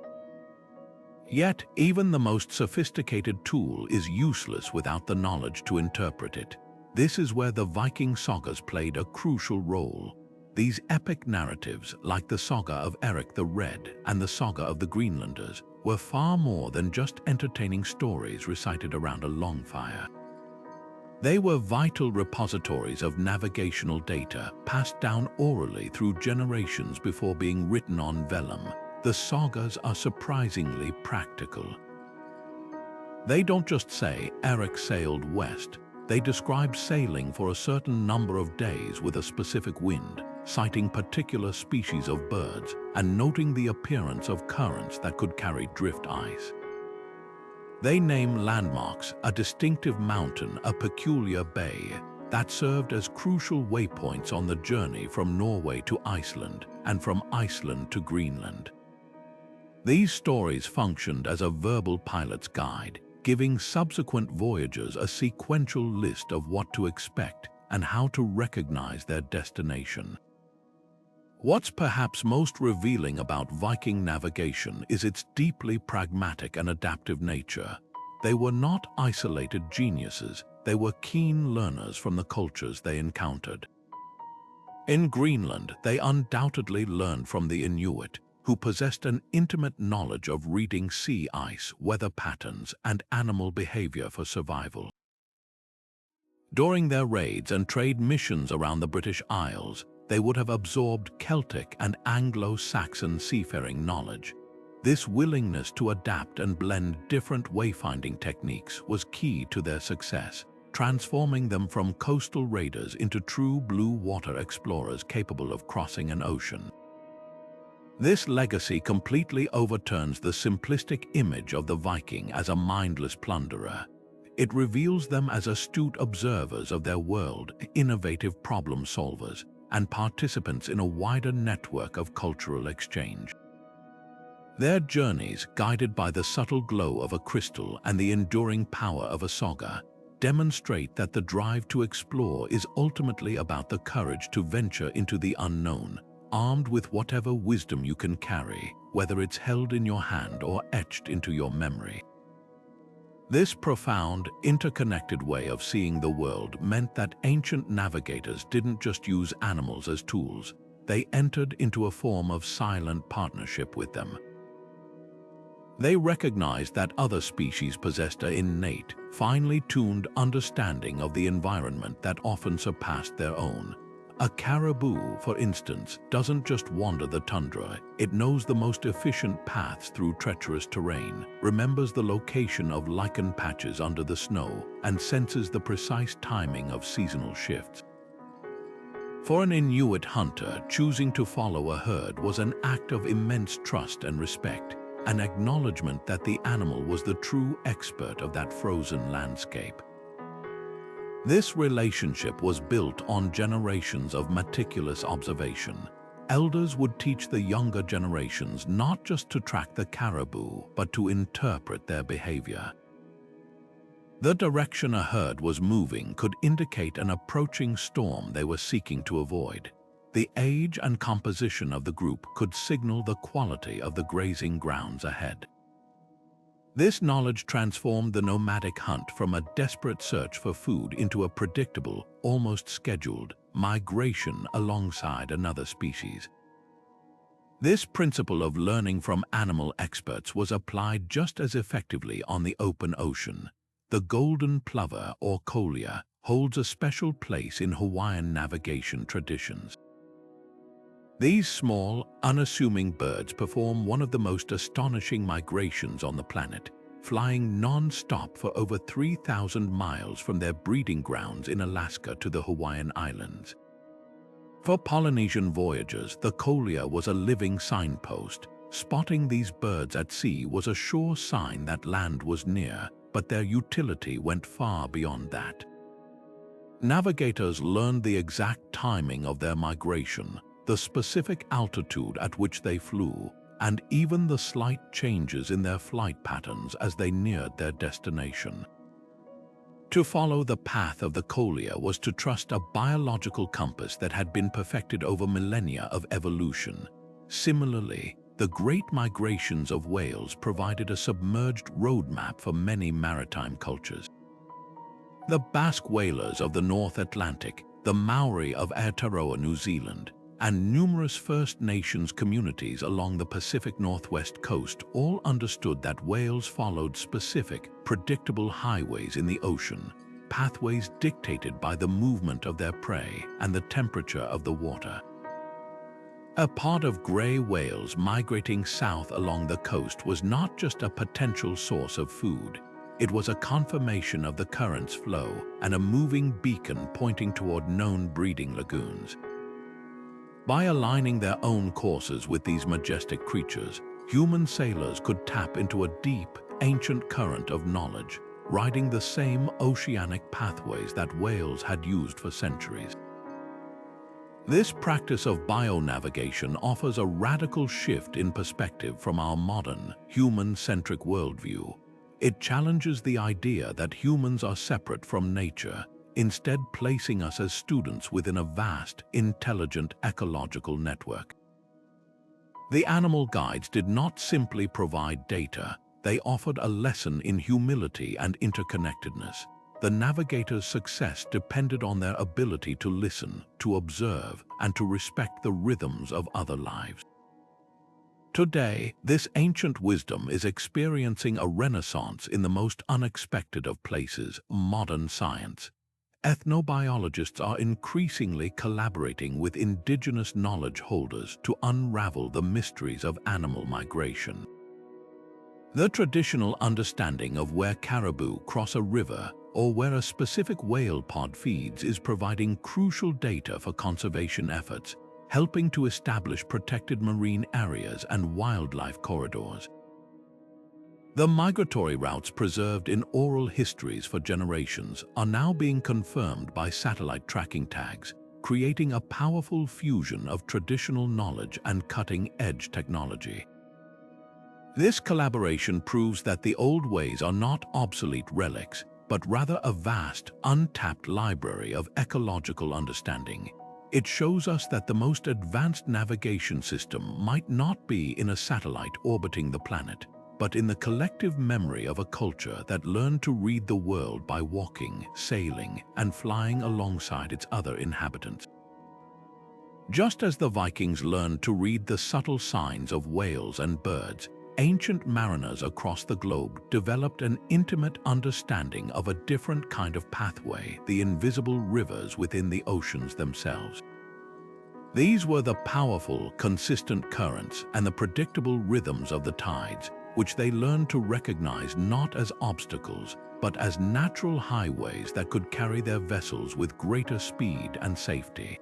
Yet, even the most sophisticated tool is useless without the knowledge to interpret it. This is where the Viking sagas played a crucial role. These epic narratives, like the saga of Eric the Red and the saga of the Greenlanders, were far more than just entertaining stories recited around a long fire. They were vital repositories of navigational data passed down orally through generations before being written on vellum. The sagas are surprisingly practical. They don't just say Eric sailed west, they describe sailing for a certain number of days with a specific wind, citing particular species of birds and noting the appearance of currents that could carry drift ice. They name landmarks, a distinctive mountain, a peculiar bay, that served as crucial waypoints on the journey from Norway to Iceland and from Iceland to Greenland. These stories functioned as a verbal pilot's guide, giving subsequent voyagers a sequential list of what to expect and how to recognize their destination. What's perhaps most revealing about Viking navigation is its deeply pragmatic and adaptive nature. They were not isolated geniuses, they were keen learners from the cultures they encountered. In Greenland, they undoubtedly learned from the Inuit, who possessed an intimate knowledge of reading sea ice, weather patterns, and animal behavior for survival. During their raids and trade missions around the British Isles, they would have absorbed Celtic and Anglo-Saxon seafaring knowledge. This willingness to adapt and blend different wayfinding techniques was key to their success, transforming them from coastal raiders into true blue water explorers capable of crossing an ocean. This legacy completely overturns the simplistic image of the Viking as a mindless plunderer. It reveals them as astute observers of their world, innovative problem solvers, and participants in a wider network of cultural exchange. Their journeys, guided by the subtle glow of a crystal and the enduring power of a saga, demonstrate that the drive to explore is ultimately about the courage to venture into the unknown, armed with whatever wisdom you can carry, whether it's held in your hand or etched into your memory. This profound, interconnected way of seeing the world meant that ancient navigators didn't just use animals as tools, they entered into a form of silent partnership with them. They recognized that other species possessed an innate, finely tuned understanding of the environment that often surpassed their own. A caribou, for instance, doesn't just wander the tundra, it knows the most efficient paths through treacherous terrain, remembers the location of lichen patches under the snow, and senses the precise timing of seasonal shifts. For an Inuit hunter, choosing to follow a herd was an act of immense trust and respect, an acknowledgement that the animal was the true expert of that frozen landscape. This relationship was built on generations of meticulous observation. elders would teach the younger generations not just to track the caribou, but to interpret their behavior. The direction a herd was moving could indicate an approaching storm they were seeking to avoid. The age and composition of the group could signal the quality of the grazing grounds ahead. This knowledge transformed the nomadic hunt from a desperate search for food into a predictable, almost scheduled, migration alongside another species. This principle of learning from animal experts was applied just as effectively on the open ocean. The golden plover, or kolia, holds a special place in Hawaiian navigation traditions. These small, unassuming birds perform one of the most astonishing migrations on the planet, flying non-stop for over 3,000 miles from their breeding grounds in Alaska to the Hawaiian Islands. For Polynesian voyagers, the kolia was a living signpost. Spotting these birds at sea was a sure sign that land was near, but their utility went far beyond that. Navigators learned the exact timing of their migration, the specific altitude at which they flew, and even the slight changes in their flight patterns as they neared their destination. To follow the path of the kolia was to trust a biological compass that had been perfected over millennia of evolution. Similarly, the great migrations of whales provided a submerged roadmap for many maritime cultures. The Basque whalers of the North Atlantic, the Maori of Aotearoa, New Zealand, and numerous First Nations communities along the Pacific Northwest coast all understood that whales followed specific, predictable highways in the ocean, pathways dictated by the movement of their prey and the temperature of the water. A pod of gray whales migrating south along the coast was not just a potential source of food. It was a confirmation of the current's flow and a moving beacon pointing toward known breeding lagoons. By aligning their own courses with these majestic creatures, human sailors could tap into a deep, ancient current of knowledge, riding the same oceanic pathways that whales had used for centuries. This practice of bio-navigation offers a radical shift in perspective from our modern, human-centric worldview. It challenges the idea that humans are separate from nature, instead placing us as students within a vast, intelligent ecological network. The animal guides did not simply provide data, they offered a lesson in humility and interconnectedness. The navigators' success depended on their ability to listen, to observe, and to respect the rhythms of other lives. Today, this ancient wisdom is experiencing a renaissance in the most unexpected of places, modern science. Ethnobiologists are increasingly collaborating with indigenous knowledge holders to unravel the mysteries of animal migration. The traditional understanding of where caribou cross a river or where a specific whale pod feeds is providing crucial data for conservation efforts, helping to establish protected marine areas and wildlife corridors. The migratory routes preserved in oral histories for generations are now being confirmed by satellite tracking tags, creating a powerful fusion of traditional knowledge and cutting-edge technology. This collaboration proves that the old ways are not obsolete relics, but rather a vast, untapped library of ecological understanding. It shows us that the most advanced navigation system might not be in a satellite orbiting the planet, but in the collective memory of a culture that learned to read the world by walking, sailing, and flying alongside its other inhabitants. Just as the Vikings learned to read the subtle signs of whales and birds, ancient mariners across the globe developed an intimate understanding of a different kind of pathway, the invisible rivers within the oceans themselves. These were the powerful, consistent currents and the predictable rhythms of the tides, which they learned to recognize not as obstacles, but as natural highways that could carry their vessels with greater speed and safety.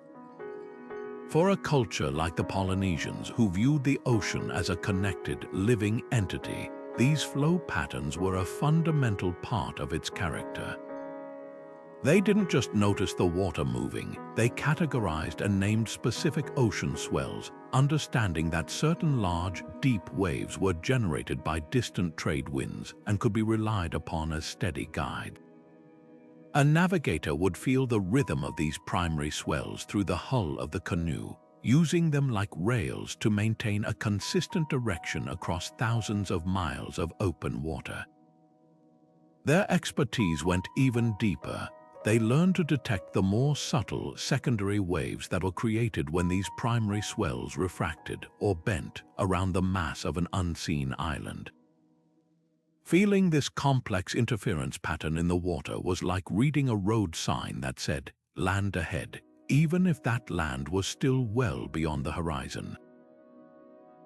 For a culture like the Polynesians, who viewed the ocean as a connected, living entity, these flow patterns were a fundamental part of its character. They didn't just notice the water moving, they categorized and named specific ocean swells, understanding that certain large, deep waves were generated by distant trade winds and could be relied upon as steady guides. A navigator would feel the rhythm of these primary swells through the hull of the canoe, using them like rails to maintain a consistent direction across thousands of miles of open water. Their expertise went even deeper. They learned to detect the more subtle secondary waves that were created when these primary swells refracted or bent around the mass of an unseen island. Feeling this complex interference pattern in the water was like reading a road sign that said, "Land ahead," even if that land was still well beyond the horizon.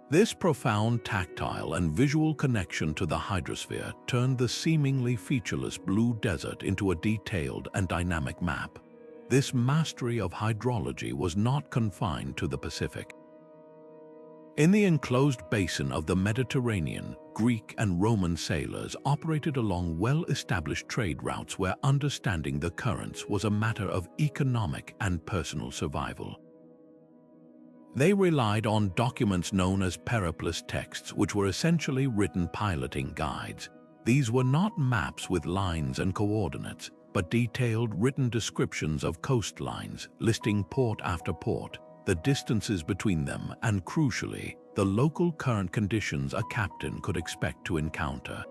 This profound tactile and visual connection to the hydrosphere turned the seemingly featureless blue desert into a detailed and dynamic map. This mastery of hydrology was not confined to the Pacific. In the enclosed basin of the Mediterranean, Greek and Roman sailors operated along well-established trade routes where understanding the currents was a matter of economic and personal survival. They relied on documents known as periplus texts, which were essentially written piloting guides. These were not maps with lines and coordinates, but detailed written descriptions of coastlines, listing port after port, the distances between them, and crucially, the local current conditions a captain could expect to encounter.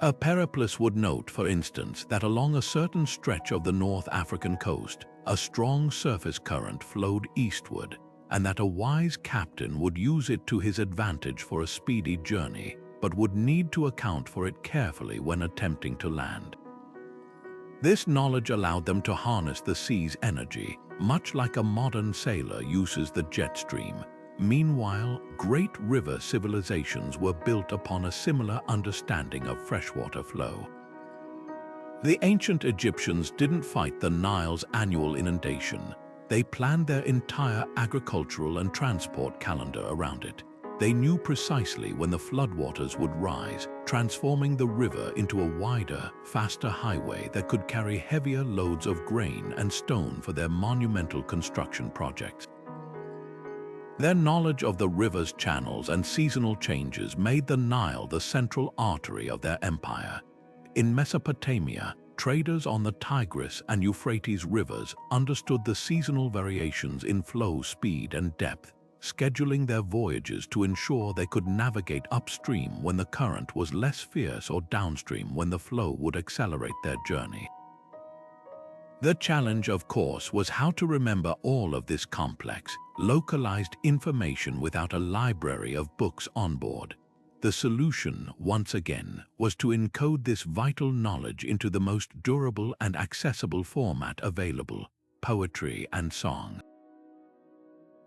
A periplus would note, for instance, that along a certain stretch of the North African coast, a strong surface current flowed eastward, and that a wise captain would use it to his advantage for a speedy journey, but would need to account for it carefully when attempting to land. This knowledge allowed them to harness the sea's energy, much like a modern sailor uses the jet stream. Meanwhile, great river civilizations were built upon a similar understanding of freshwater flow. The ancient Egyptians didn't fight the Nile's annual inundation. They planned their entire agricultural and transport calendar around it. They knew precisely when the floodwaters would rise, transforming the river into a wider, faster highway that could carry heavier loads of grain and stone for their monumental construction projects. Their knowledge of the river's channels and seasonal changes made the Nile the central artery of their empire. In Mesopotamia, traders on the Tigris and Euphrates rivers understood the seasonal variations in flow speed and depth, scheduling their voyages to ensure they could navigate upstream when the current was less fierce or downstream when the flow would accelerate their journey. The challenge, of course, was how to remember all of this complex, localized information without a library of books on board. The solution, once again, was to encode this vital knowledge into the most durable and accessible format available: poetry and song.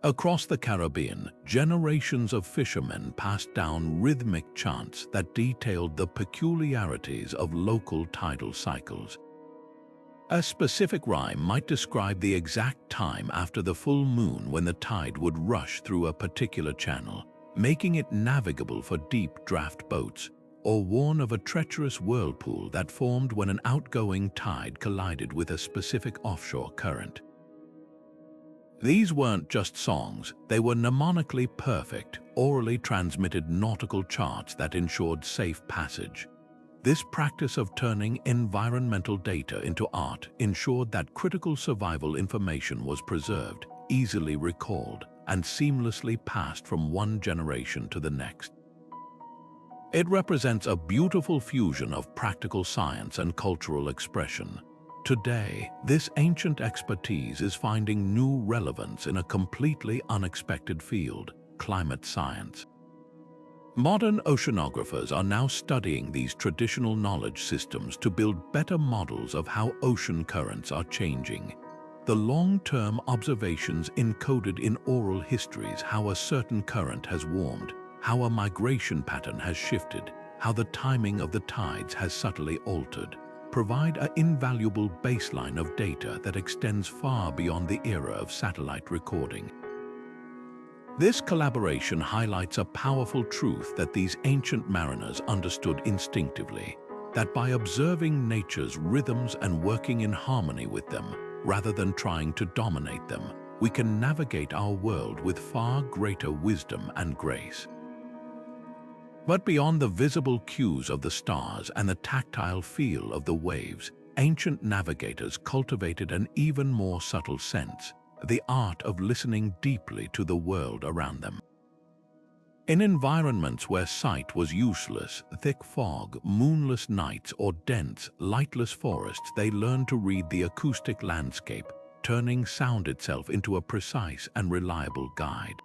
Across the Caribbean, generations of fishermen passed down rhythmic chants that detailed the peculiarities of local tidal cycles. A specific rhyme might describe the exact time after the full moon when the tide would rush through a particular channel, making it navigable for deep draft boats, or warn of a treacherous whirlpool that formed when an outgoing tide collided with a specific offshore current. These weren't just songs, they were mnemonically perfect, orally transmitted nautical charts that ensured safe passage. This practice of turning environmental data into art ensured that critical survival information was preserved, easily recalled, and seamlessly passed from one generation to the next. It represents a beautiful fusion of practical science and cultural expression. Today, this ancient expertise is finding new relevance in a completely unexpected field: climate science. Modern oceanographers are now studying these traditional knowledge systems to build better models of how ocean currents are changing. The long-term observations encoded in oral histories, how a certain current has warmed, how a migration pattern has shifted, how the timing of the tides has subtly altered, provide an invaluable baseline of data that extends far beyond the era of satellite recording. This collaboration highlights a powerful truth that these ancient mariners understood instinctively, that by observing nature's rhythms and working in harmony with them, rather than trying to dominate them, we can navigate our world with far greater wisdom and grace. But beyond the visible cues of the stars and the tactile feel of the waves, ancient navigators cultivated an even more subtle sense, the art of listening deeply to the world around them. In environments where sight was useless, thick fog, moonless nights, or dense, lightless forests, they learned to read the acoustic landscape, turning sound itself into a precise and reliable guide.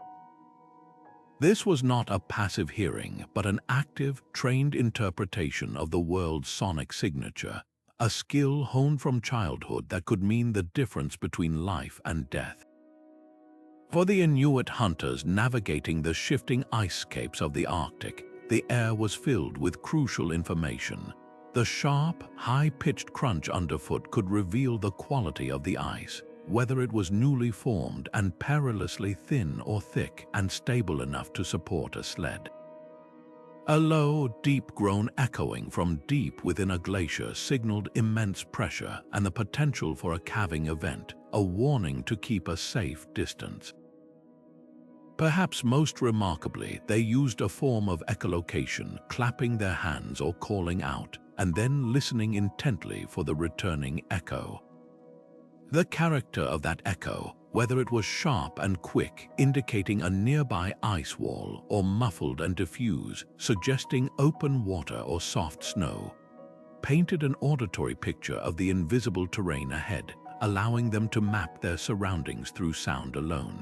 This was not a passive hearing, but an active, trained interpretation of the world's sonic signature, a skill honed from childhood that could mean the difference between life and death. For the Inuit hunters navigating the shifting icecapes of the Arctic, the air was filled with crucial information. The sharp, high-pitched crunch underfoot could reveal the quality of the ice, whether it was newly formed and perilously thin or thick and stable enough to support a sled. A low, deep groan echoing from deep within a glacier signaled immense pressure and the potential for a calving event, a warning to keep a safe distance. Perhaps most remarkably, they used a form of echolocation, clapping their hands or calling out, and then listening intently for the returning echo. The character of that echo, whether it was sharp and quick, indicating a nearby ice wall, or muffled and diffuse, suggesting open water or soft snow, painted an auditory picture of the invisible terrain ahead, allowing them to map their surroundings through sound alone.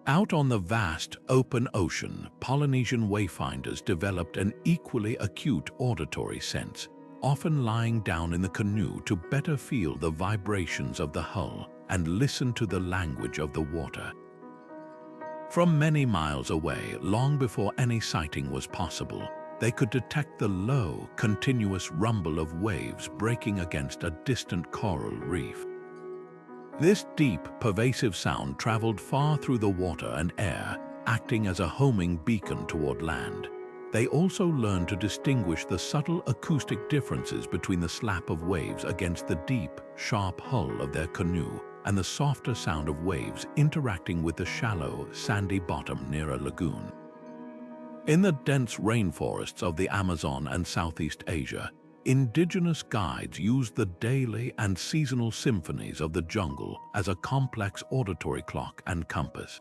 Out on the vast, open ocean, Polynesian wayfinders developed an equally acute auditory sense, often lying down in the canoe to better feel the vibrations of the hull and listen to the language of the water. From many miles away, long before any sighting was possible, they could detect the low, continuous rumble of waves breaking against a distant coral reef. This deep, pervasive sound traveled far through the water and air, acting as a homing beacon toward land. They also learned to distinguish the subtle acoustic differences between the slap of waves against the deep, sharp hull of their canoe and the softer sound of waves interacting with the shallow, sandy bottom near a lagoon. In the dense rainforests of the Amazon and Southeast Asia, indigenous guides used the daily and seasonal symphonies of the jungle as a complex auditory clock and compass.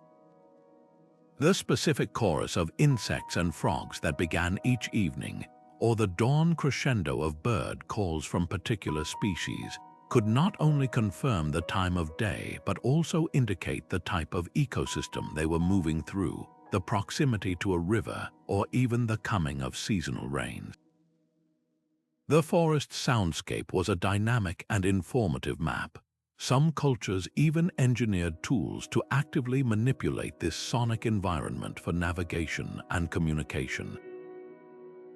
The specific chorus of insects and frogs that began each evening, or the dawn crescendo of bird calls from particular species, could not only confirm the time of day but also indicate the type of ecosystem they were moving through, the proximity to a river, or even the coming of seasonal rains. The forest soundscape was a dynamic and informative map. Some cultures even engineered tools to actively manipulate this sonic environment for navigation and communication.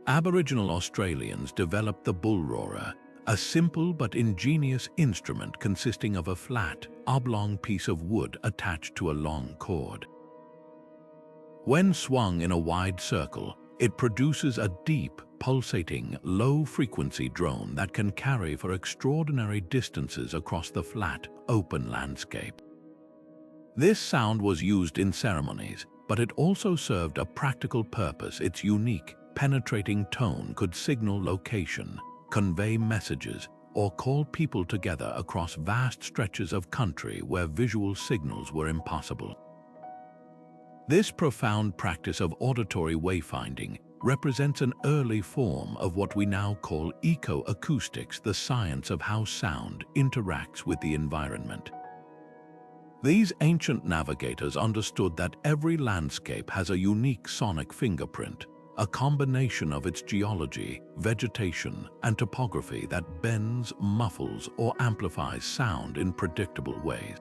Aboriginal Australians developed the bullroarer, a simple but ingenious instrument consisting of a flat, oblong piece of wood attached to a long cord. When swung in a wide circle, it produces a deep, pulsating, low-frequency drone that can carry for extraordinary distances across the flat, open landscape. This sound was used in ceremonies, but it also served a practical purpose. Its unique, penetrating tone could signal location, convey messages, or call people together across vast stretches of country where visual signals were impossible. This profound practice of auditory wayfinding represents an early form of what we now call ecoacoustics, the science of how sound interacts with the environment. These ancient navigators understood that every landscape has a unique sonic fingerprint, a combination of its geology, vegetation, and topography that bends, muffles, or amplifies sound in predictable ways.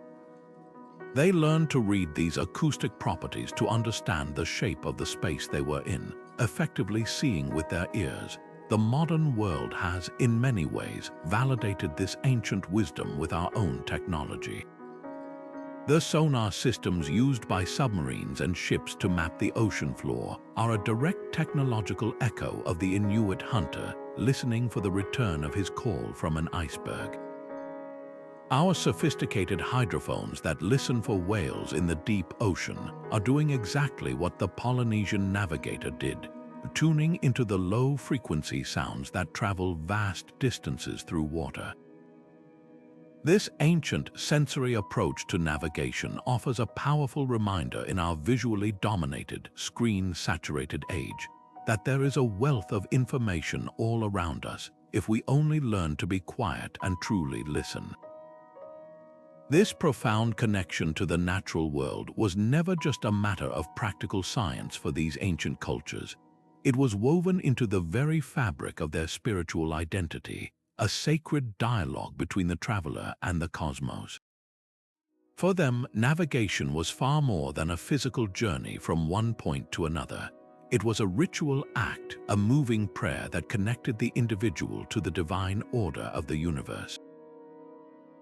They learned to read these acoustic properties to understand the shape of the space they were in, effectively seeing with their ears. The modern world has, in many ways, validated this ancient wisdom with our own technology. The sonar systems used by submarines and ships to map the ocean floor are a direct technological echo of the Inuit hunter listening for the return of his call from an iceberg. Our sophisticated hydrophones that listen for whales in the deep ocean are doing exactly what the Polynesian navigator did, tuning into the low-frequency sounds that travel vast distances through water. This ancient sensory approach to navigation offers a powerful reminder in our visually dominated, screen-saturated age that there is a wealth of information all around us if we only learn to be quiet and truly listen. This profound connection to the natural world was never just a matter of practical science for these ancient cultures. It was woven into the very fabric of their spiritual identity, a sacred dialogue between the traveler and the cosmos. For them, navigation was far more than a physical journey from one point to another. It was a ritual act, a moving prayer that connected the individual to the divine order of the universe.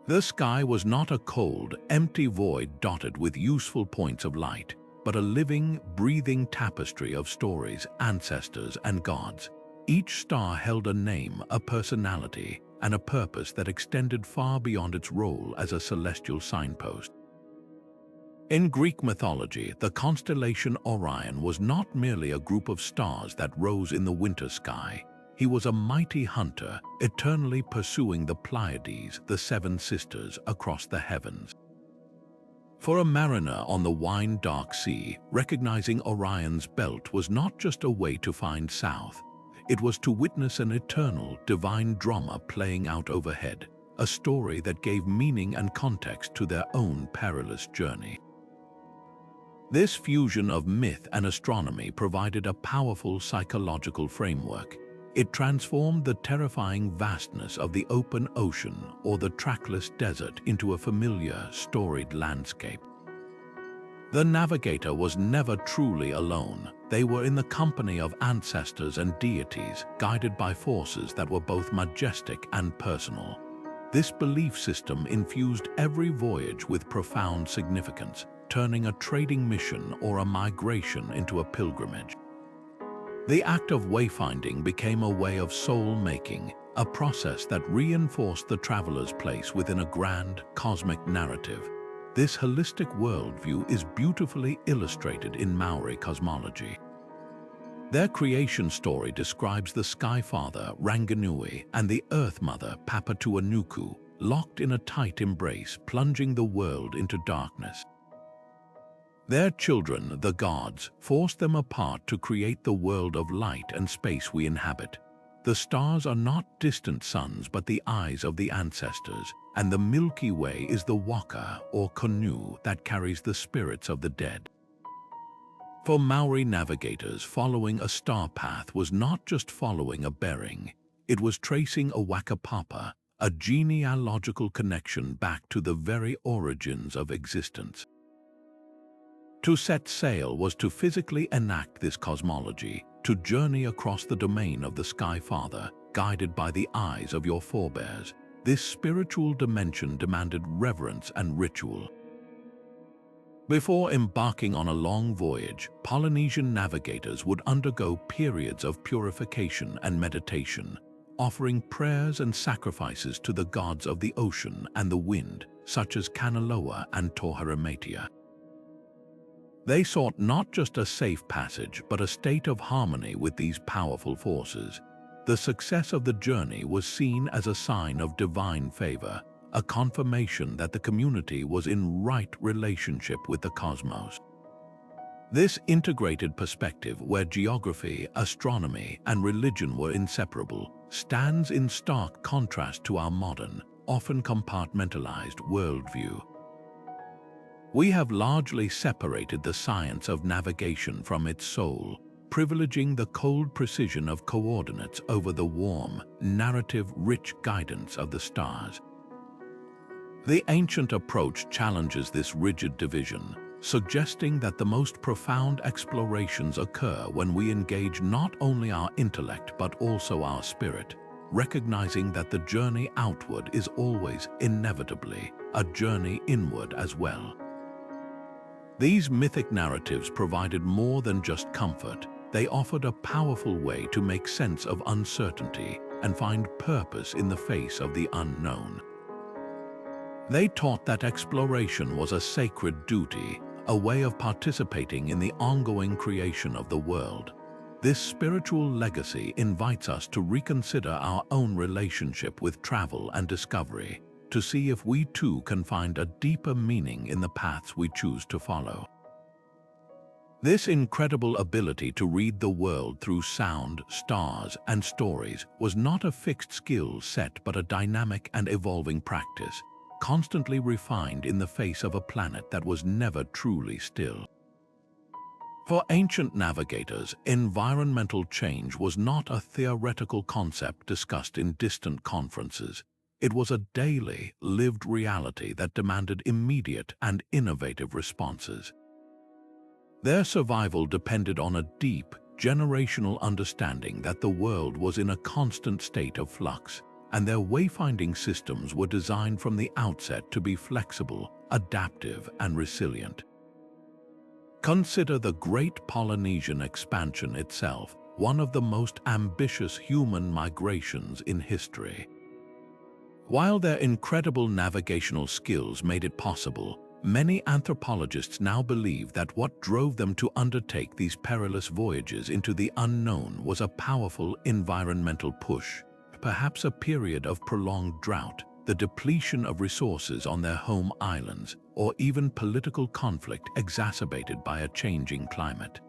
The sky was not a cold, empty void dotted with useful points of light, but a living, breathing tapestry of stories, ancestors, and gods. Each star held a name, a personality, and a purpose that extended far beyond its role as a celestial signpost. In Greek mythology, the constellation Orion was not merely a group of stars that rose in the winter sky. He was a mighty hunter, eternally pursuing the Pleiades, the seven sisters, across the heavens. For a mariner on the wine-dark sea, recognizing Orion's belt was not just a way to find south. It was to witness an eternal, divine drama playing out overhead, a story that gave meaning and context to their own perilous journey. This fusion of myth and astronomy provided a powerful psychological framework. It transformed the terrifying vastness of the open ocean or the trackless desert into a familiar, storied landscape. The navigator was never truly alone. They were in the company of ancestors and deities, guided by forces that were both majestic and personal. This belief system infused every voyage with profound significance, turning a trading mission or a migration into a pilgrimage. The act of wayfinding became a way of soul-making, a process that reinforced the traveler's place within a grand, cosmic narrative. This holistic worldview is beautifully illustrated in Maori cosmology. Their creation story describes the Sky Father, Ranginui, and the Earth Mother, Papatuanuku, locked in a tight embrace, plunging the world into darkness. Their children, the gods, forced them apart to create the world of light and space we inhabit. The stars are not distant suns but the eyes of the ancestors, and the Milky Way is the waka or canoe that carries the spirits of the dead. For Maori navigators, following a star path was not just following a bearing. It was tracing a wakapapa, a genealogical connection back to the very origins of existence. To set sail was to physically enact this cosmology, to journey across the domain of the Sky Father, guided by the eyes of your forebears. This spiritual dimension demanded reverence and ritual. Before embarking on a long voyage, Polynesian navigators would undergo periods of purification and meditation, offering prayers and sacrifices to the gods of the ocean and the wind, such as Kanaloa and Toharimatia. They sought not just a safe passage, but a state of harmony with these powerful forces. The success of the journey was seen as a sign of divine favor, a confirmation that the community was in right relationship with the cosmos. This integrated perspective, where geography, astronomy, and religion were inseparable, stands in stark contrast to our modern, often compartmentalized worldview. We have largely separated the science of navigation from its soul, privileging the cold precision of coordinates over the warm, narrative-rich guidance of the stars. The ancient approach challenges this rigid division, suggesting that the most profound explorations occur when we engage not only our intellect but also our spirit, recognizing that the journey outward is always, inevitably, a journey inward as well. These mythic narratives provided more than just comfort. They offered a powerful way to make sense of uncertainty and find purpose in the face of the unknown. They taught that exploration was a sacred duty, a way of participating in the ongoing creation of the world. This spiritual legacy invites us to reconsider our own relationship with travel and discovery, to see if we too can find a deeper meaning in the paths we choose to follow. This incredible ability to read the world through sound, stars, and stories was not a fixed skill set but a dynamic and evolving practice, constantly refined in the face of a planet that was never truly still. For ancient navigators, environmental change was not a theoretical concept discussed in distant conferences. It was a daily, lived reality that demanded immediate and innovative responses. Their survival depended on a deep, generational understanding that the world was in a constant state of flux, and their wayfinding systems were designed from the outset to be flexible, adaptive, and resilient. Consider the Great Polynesian Expansion itself, one of the most ambitious human migrations in history. While their incredible navigational skills made it possible, many anthropologists now believe that what drove them to undertake these perilous voyages into the unknown was a powerful environmental push, perhaps a period of prolonged drought, the depletion of resources on their home islands, or even political conflict exacerbated by a changing climate.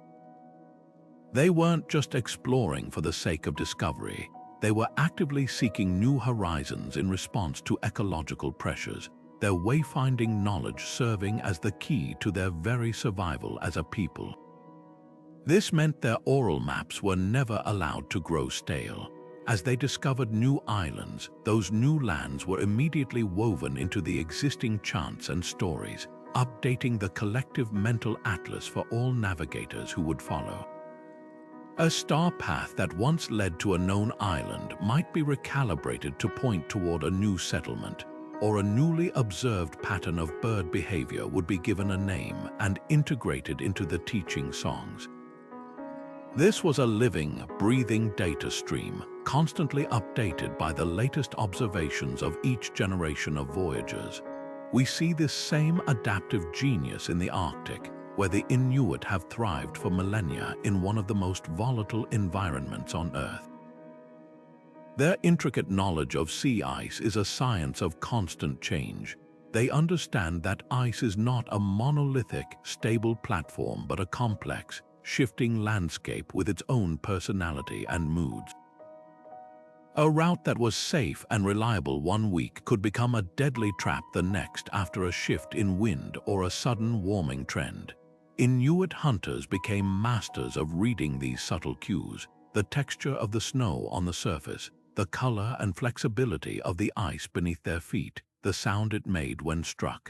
They weren't just exploring for the sake of discovery, they were actively seeking new horizons in response to ecological pressures, their wayfinding knowledge serving as the key to their very survival as a people. This meant their oral maps were never allowed to grow stale. As they discovered new islands, those new lands were immediately woven into the existing chants and stories, updating the collective mental atlas for all navigators who would follow. A star path that once led to a known island might be recalibrated to point toward a new settlement, or a newly observed pattern of bird behavior would be given a name and integrated into the teaching songs. This was a living, breathing data stream, constantly updated by the latest observations of each generation of voyagers. We see this same adaptive genius in the Arctic, where the Inuit have thrived for millennia in one of the most volatile environments on Earth. Their intricate knowledge of sea ice is a science of constant change. They understand that ice is not a monolithic, stable platform but a complex, shifting landscape with its own personality and moods. A route that was safe and reliable one week could become a deadly trap the next after a shift in wind or a sudden warming trend. Inuit hunters became masters of reading these subtle cues, the texture of the snow on the surface, the color and flexibility of the ice beneath their feet, the sound it made when struck.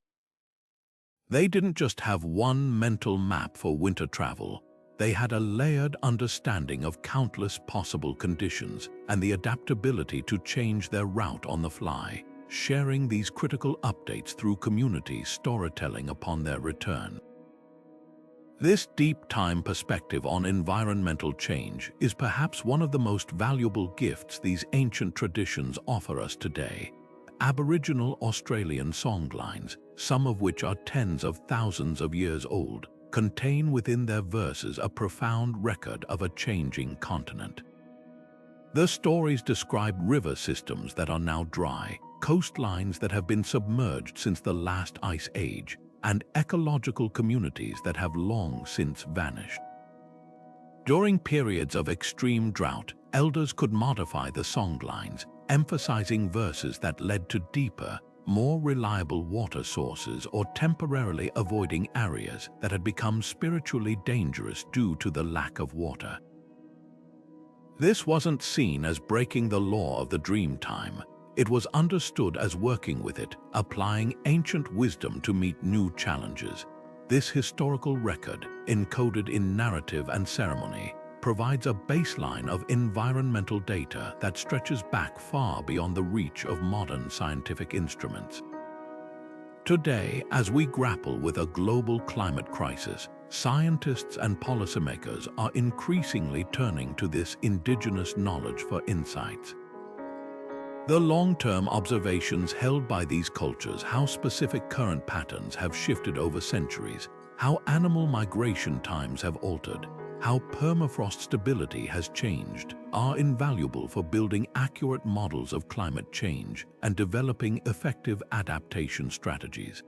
They didn't just have one mental map for winter travel. They had a layered understanding of countless possible conditions and the adaptability to change their route on the fly, sharing these critical updates through community storytelling upon their return. This deep-time perspective on environmental change is perhaps one of the most valuable gifts these ancient traditions offer us today. Aboriginal Australian songlines, some of which are tens of thousands of years old, contain within their verses a profound record of a changing continent. The stories describe river systems that are now dry, coastlines that have been submerged since the last ice age, and ecological communities that have long since vanished. During periods of extreme drought, elders could modify the songlines, emphasizing verses that led to deeper, more reliable water sources or temporarily avoiding areas that had become spiritually dangerous due to the lack of water. This wasn't seen as breaking the law of the dream time. It was understood as working with it, applying ancient wisdom to meet new challenges. This historical record, encoded in narrative and ceremony, provides a baseline of environmental data that stretches back far beyond the reach of modern scientific instruments. Today, as we grapple with a global climate crisis, scientists and policymakers are increasingly turning to this indigenous knowledge for insights. The long-term observations held by these cultures, how specific current patterns have shifted over centuries, how animal migration times have altered, how permafrost stability has changed, are invaluable for building accurate models of climate change and developing effective adaptation strategies.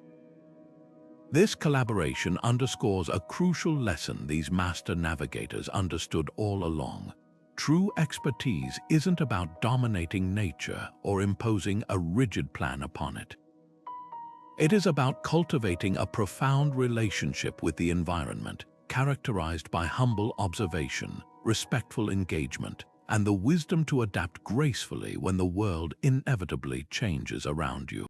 This collaboration underscores a crucial lesson these master navigators understood all along. True expertise isn't about dominating nature or imposing a rigid plan upon it. It is about cultivating a profound relationship with the environment, characterized by humble observation, respectful engagement, and the wisdom to adapt gracefully when the world inevitably changes around you.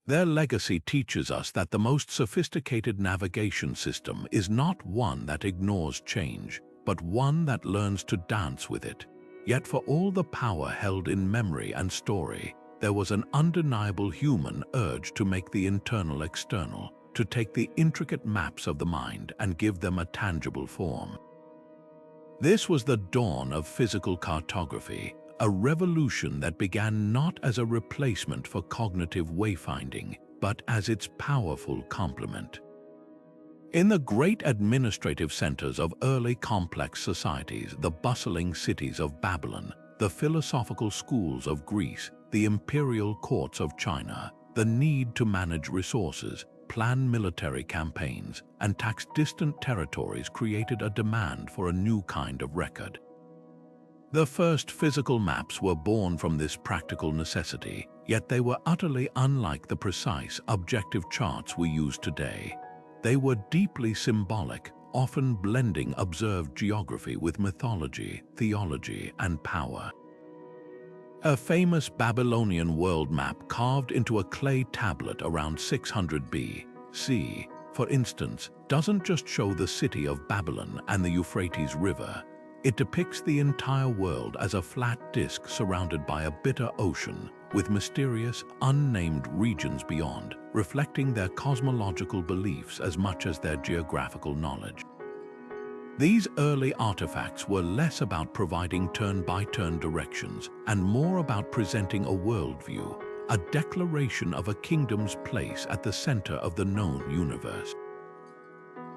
Their legacy teaches us that the most sophisticated navigation system is not one that ignores change, but one that learns to dance with it. Yet for all the power held in memory and story, there was an undeniable human urge to make the internal external, to take the intricate maps of the mind and give them a tangible form. This was the dawn of physical cartography, a revolution that began not as a replacement for cognitive wayfinding, but as its powerful complement. In the great administrative centers of early complex societies, the bustling cities of Babylon, the philosophical schools of Greece, the imperial courts of China, the need to manage resources, plan military campaigns, and tax distant territories created a demand for a new kind of record. The first physical maps were born from this practical necessity, yet they were utterly unlike the precise, objective charts we use today. They were deeply symbolic, often blending observed geography with mythology, theology, and power. A famous Babylonian world map carved into a clay tablet around 600 B.C., for instance, doesn't just show the city of Babylon and the Euphrates River. It depicts the entire world as a flat disk surrounded by a bitter ocean, with mysterious, unnamed regions beyond, reflecting their cosmological beliefs as much as their geographical knowledge. These early artifacts were less about providing turn-by-turn directions and more about presenting a worldview, a declaration of a kingdom's place at the center of the known universe.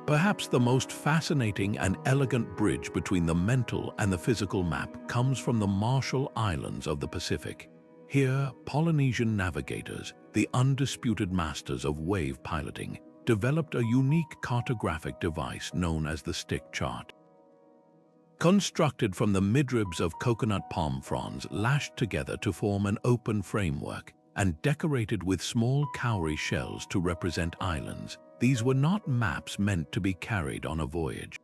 Perhaps the most fascinating and elegant bridge between the mental and the physical map comes from the Marshall Islands of the Pacific. Here, Polynesian navigators, the undisputed masters of wave piloting, developed a unique cartographic device known as the stick chart. Constructed from the midribs of coconut palm fronds lashed together to form an open framework and decorated with small cowrie shells to represent islands, these were not maps meant to be carried on a voyage.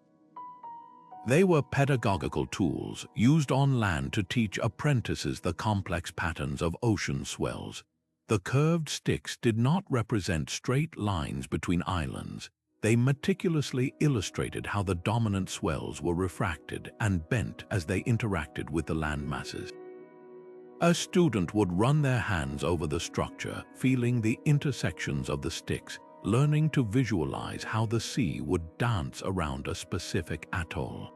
They were pedagogical tools used on land to teach apprentices the complex patterns of ocean swells. The curved sticks did not represent straight lines between islands. They meticulously illustrated how the dominant swells were refracted and bent as they interacted with the land masses. A student would run their hands over the structure, feeling the intersections of the sticks, learning to visualize how the sea would dance around a specific atoll.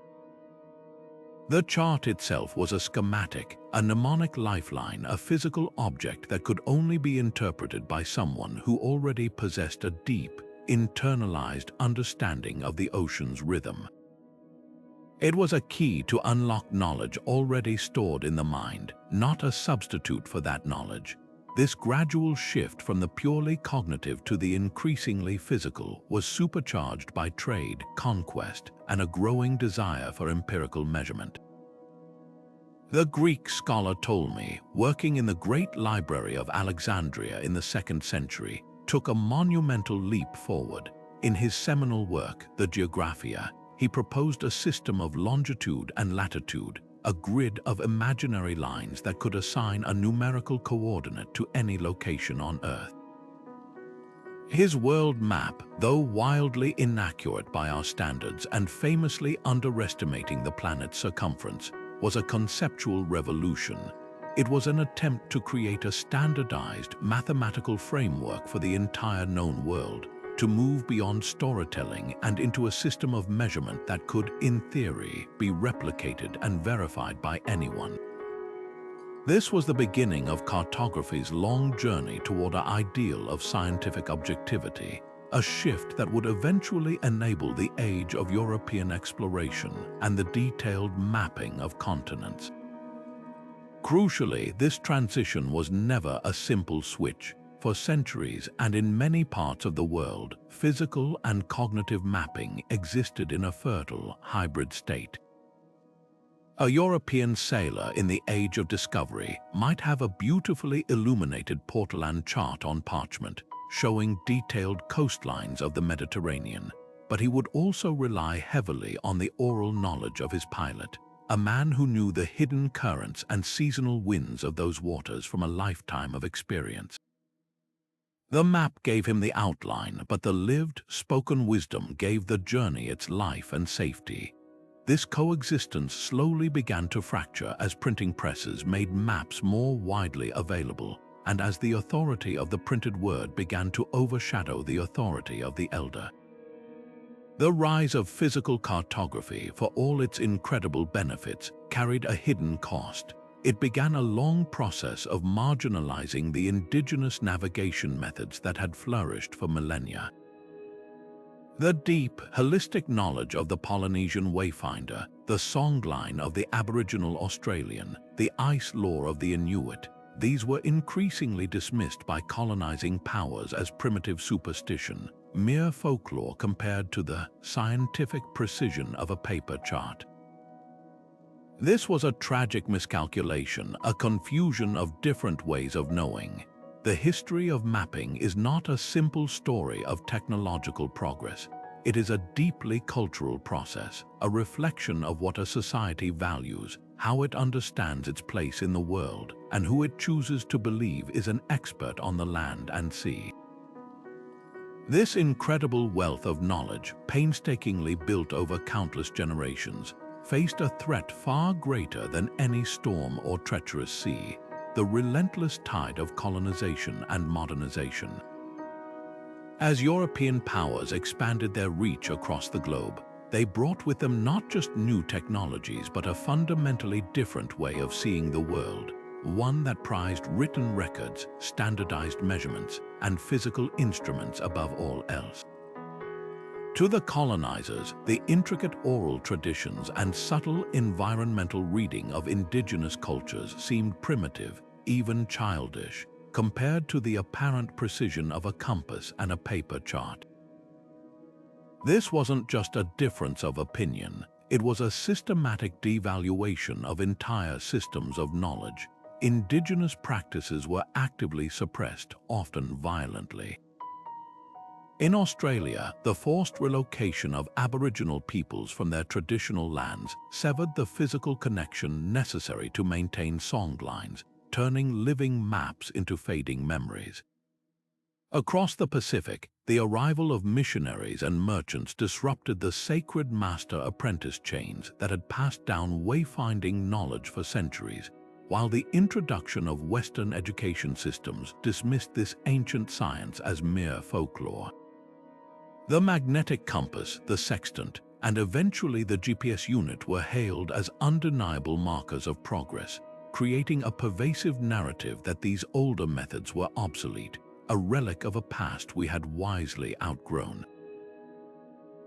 The chart itself was a schematic, a mnemonic lifeline, a physical object that could only be interpreted by someone who already possessed a deep, internalized understanding of the ocean's rhythm. It was a key to unlock knowledge already stored in the mind, not a substitute for that knowledge. This gradual shift from the purely cognitive to the increasingly physical was supercharged by trade, conquest, and a growing desire for empirical measurement. The Greek scholar Ptolemy, working in the great library of Alexandria in the 2nd century, took a monumental leap forward. In his seminal work, the Geographia, he proposed a system of longitude and latitude, a grid of imaginary lines that could assign a numerical coordinate to any location on Earth. His world map, though wildly inaccurate by our standards and famously underestimating the planet's circumference, was a conceptual revolution. It was an attempt to create a standardized mathematical framework for the entire known world, to move beyond storytelling and into a system of measurement that could, in theory, be replicated and verified by anyone. This was the beginning of cartography's long journey toward an ideal of scientific objectivity, a shift that would eventually enable the age of European exploration and the detailed mapping of continents. Crucially, this transition was never a simple switch. For centuries and in many parts of the world, physical and cognitive mapping existed in a fertile, hybrid state. A European sailor in the Age of Discovery might have a beautifully illuminated Portolan chart on parchment, showing detailed coastlines of the Mediterranean, but he would also rely heavily on the oral knowledge of his pilot, a man who knew the hidden currents and seasonal winds of those waters from a lifetime of experience. The map gave him the outline, but the lived, spoken wisdom gave the journey its life and safety. This coexistence slowly began to fracture as printing presses made maps more widely available, and as the authority of the printed word began to overshadow the authority of the elder. The rise of physical cartography, for all its incredible benefits, carried a hidden cost. It began a long process of marginalizing the indigenous navigation methods that had flourished for millennia. The deep, holistic knowledge of the Polynesian wayfinder, the songline of the Aboriginal Australian, the ice lore of the Inuit, these were increasingly dismissed by colonizing powers as primitive superstition, mere folklore compared to the scientific precision of a paper chart. This was a tragic miscalculation, a confusion of different ways of knowing. The history of mapping is not a simple story of technological progress. It is a deeply cultural process, a reflection of what a society values, how it understands its place in the world, and who it chooses to believe is an expert on the land and sea. This incredible wealth of knowledge, painstakingly built over countless generations, faced a threat far greater than any storm or treacherous sea, the relentless tide of colonization and modernization. As European powers expanded their reach across the globe, they brought with them not just new technologies but a fundamentally different way of seeing the world, one that prized written records, standardized measurements, and physical instruments above all else. To the colonizers, the intricate oral traditions and subtle environmental reading of indigenous cultures seemed primitive, even childish, compared to the apparent precision of a compass and a paper chart. This wasn't just a difference of opinion, it was a systematic devaluation of entire systems of knowledge. Indigenous practices were actively suppressed, often violently. In Australia, the forced relocation of Aboriginal peoples from their traditional lands severed the physical connection necessary to maintain songlines, turning living maps into fading memories. Across the Pacific, the arrival of missionaries and merchants disrupted the sacred master-apprentice chains that had passed down wayfinding knowledge for centuries, while the introduction of Western education systems dismissed this ancient science as mere folklore. The magnetic compass, the sextant, and eventually the GPS unit were hailed as undeniable markers of progress, creating a pervasive narrative that these older methods were obsolete, a relic of a past we had wisely outgrown.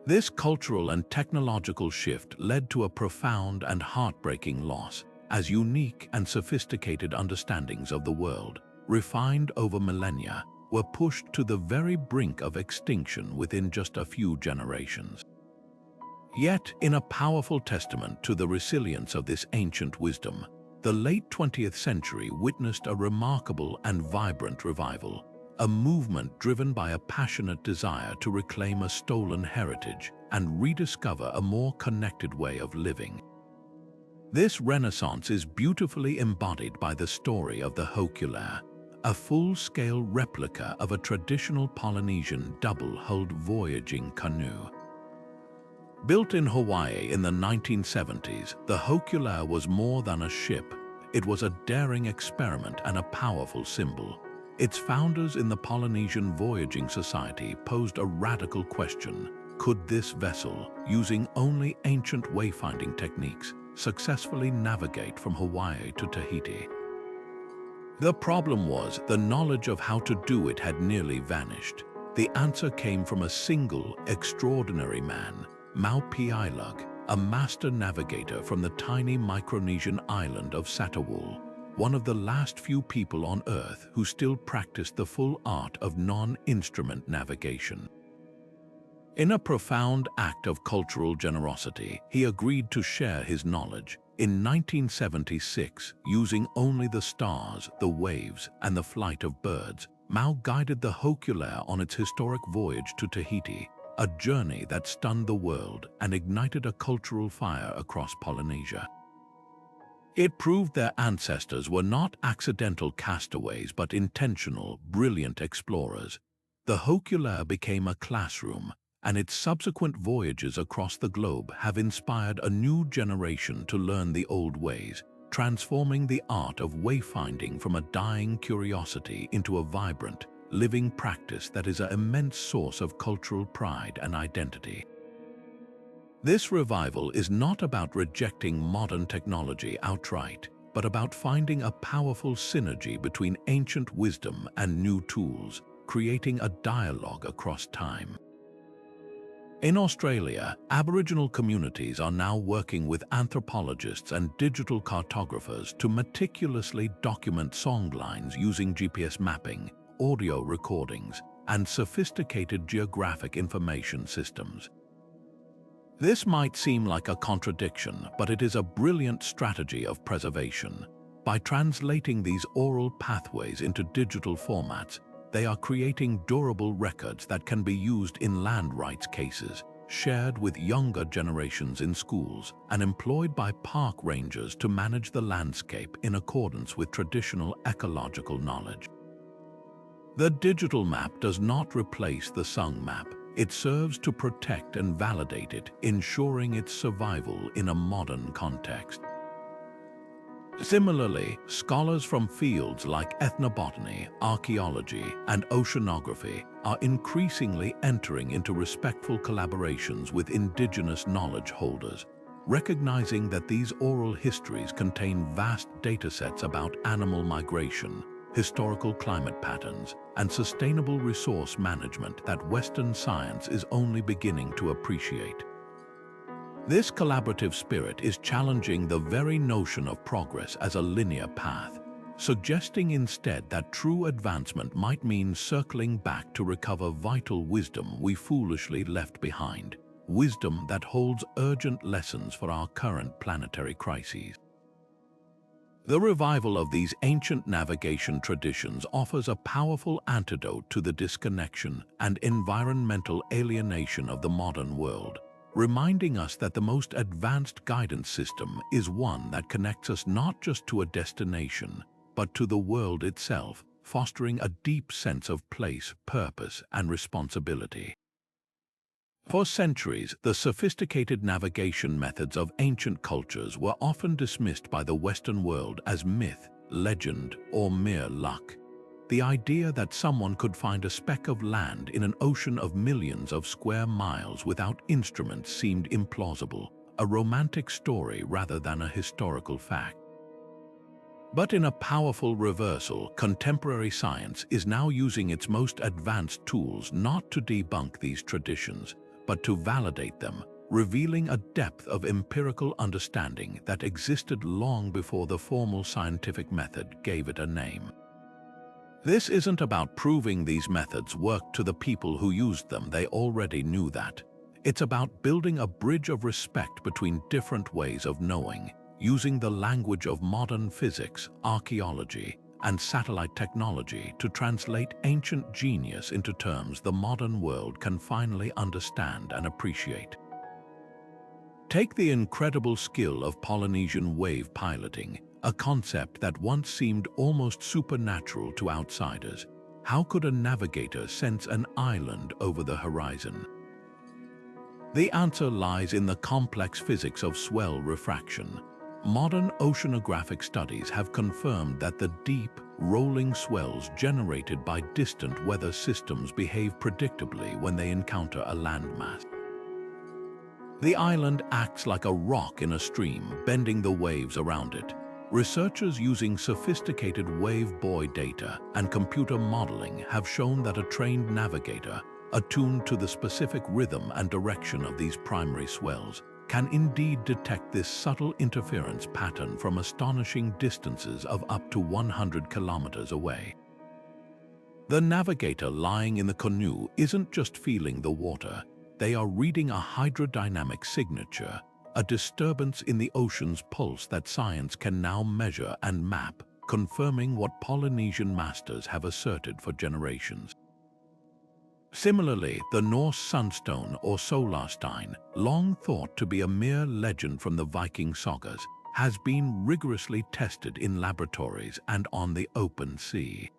This cultural and technological shift led to a profound and heartbreaking loss, as unique and sophisticated understandings of the world, refined over millennia, were pushed to the very brink of extinction within just a few generations. Yet, in a powerful testament to the resilience of this ancient wisdom, the late 20th century witnessed a remarkable and vibrant revival, a movement driven by a passionate desire to reclaim a stolen heritage and rediscover a more connected way of living. This renaissance is beautifully embodied by the story of the Hokula, a full-scale replica of a traditional Polynesian double-hulled voyaging canoe. Built in Hawaii in the 1970s, the Hokula was more than a ship. It was a daring experiment and a powerful symbol. Its founders in the Polynesian Voyaging Society posed a radical question: could this vessel, using only ancient wayfinding techniques, successfully navigate from Hawaii to Tahiti? The problem was the knowledge of how to do it had nearly vanished. The answer came from a single, extraordinary man, Maupiailug, a master navigator from the tiny Micronesian island of Satawal, one of the last few people on Earth who still practiced the full art of non-instrument navigation. In a profound act of cultural generosity, he agreed to share his knowledge. In 1976, using only the stars, the waves, and the flight of birds, Mau guided the Hokula on its historic voyage to Tahiti, a journey that stunned the world and ignited a cultural fire across Polynesia. It proved their ancestors were not accidental castaways but intentional, brilliant explorers. The Hokula became a classroom, and its subsequent voyages across the globe have inspired a new generation to learn the old ways, transforming the art of wayfinding from a dying curiosity into a vibrant, living practice that is an immense source of cultural pride and identity. This revival is not about rejecting modern technology outright, but about finding a powerful synergy between ancient wisdom and new tools, creating a dialogue across time. In Australia, Aboriginal communities are now working with anthropologists and digital cartographers to meticulously document songlines using GPS mapping, audio recordings, and sophisticated geographic information systems. This might seem like a contradiction, but it is a brilliant strategy of preservation. By translating these oral pathways into digital formats, they are creating durable records that can be used in land rights cases, shared with younger generations in schools, and employed by park rangers to manage the landscape in accordance with traditional ecological knowledge. The digital map does not replace the sung map. It serves to protect and validate it, ensuring its survival in a modern context. Similarly, scholars from fields like ethnobotany, archaeology, and oceanography are increasingly entering into respectful collaborations with Indigenous knowledge holders, recognizing that these oral histories contain vast datasets about animal migration, historical climate patterns, and sustainable resource management that Western science is only beginning to appreciate. This collaborative spirit is challenging the very notion of progress as a linear path, suggesting instead that true advancement might mean circling back to recover vital wisdom we foolishly left behind, wisdom that holds urgent lessons for our current planetary crises. The revival of these ancient navigation traditions offers a powerful antidote to the disconnection and environmental alienation of the modern world, reminding us that the most advanced guidance system is one that connects us not just to a destination, but to the world itself, fostering a deep sense of place, purpose, and responsibility. For centuries, the sophisticated navigation methods of ancient cultures were often dismissed by the Western world as myth, legend, or mere luck. The idea that someone could find a speck of land in an ocean of millions of square miles without instruments seemed implausible, a romantic story rather than a historical fact. But in a powerful reversal, contemporary science is now using its most advanced tools not to debunk these traditions, but to validate them, revealing a depth of empirical understanding that existed long before the formal scientific method gave it a name. This isn't about proving these methods worked to the people who used them. They already knew that. It's about building a bridge of respect between different ways of knowing, using the language of modern physics, archaeology, and satellite technology to translate ancient genius into terms the modern world can finally understand and appreciate. Take the incredible skill of Polynesian wave piloting, a concept that once seemed almost supernatural to outsiders. How could a navigator sense an island over the horizon? The answer lies in the complex physics of swell refraction. Modern oceanographic studies have confirmed that the deep, rolling swells generated by distant weather systems behave predictably when they encounter a landmass. The island acts like a rock in a stream, bending the waves around it. Researchers using sophisticated wave buoy data and computer modeling have shown that a trained navigator, attuned to the specific rhythm and direction of these primary swells, can indeed detect this subtle interference pattern from astonishing distances of up to 100 kilometers away. The navigator lying in the canoe isn't just feeling the water, they are reading a hydrodynamic signature, a disturbance in the ocean's pulse that science can now measure and map, confirming what Polynesian masters have asserted for generations. Similarly, the Norse sunstone or solarstein, long thought to be a mere legend from the Viking sagas, has been rigorously tested in laboratories and on the open sea.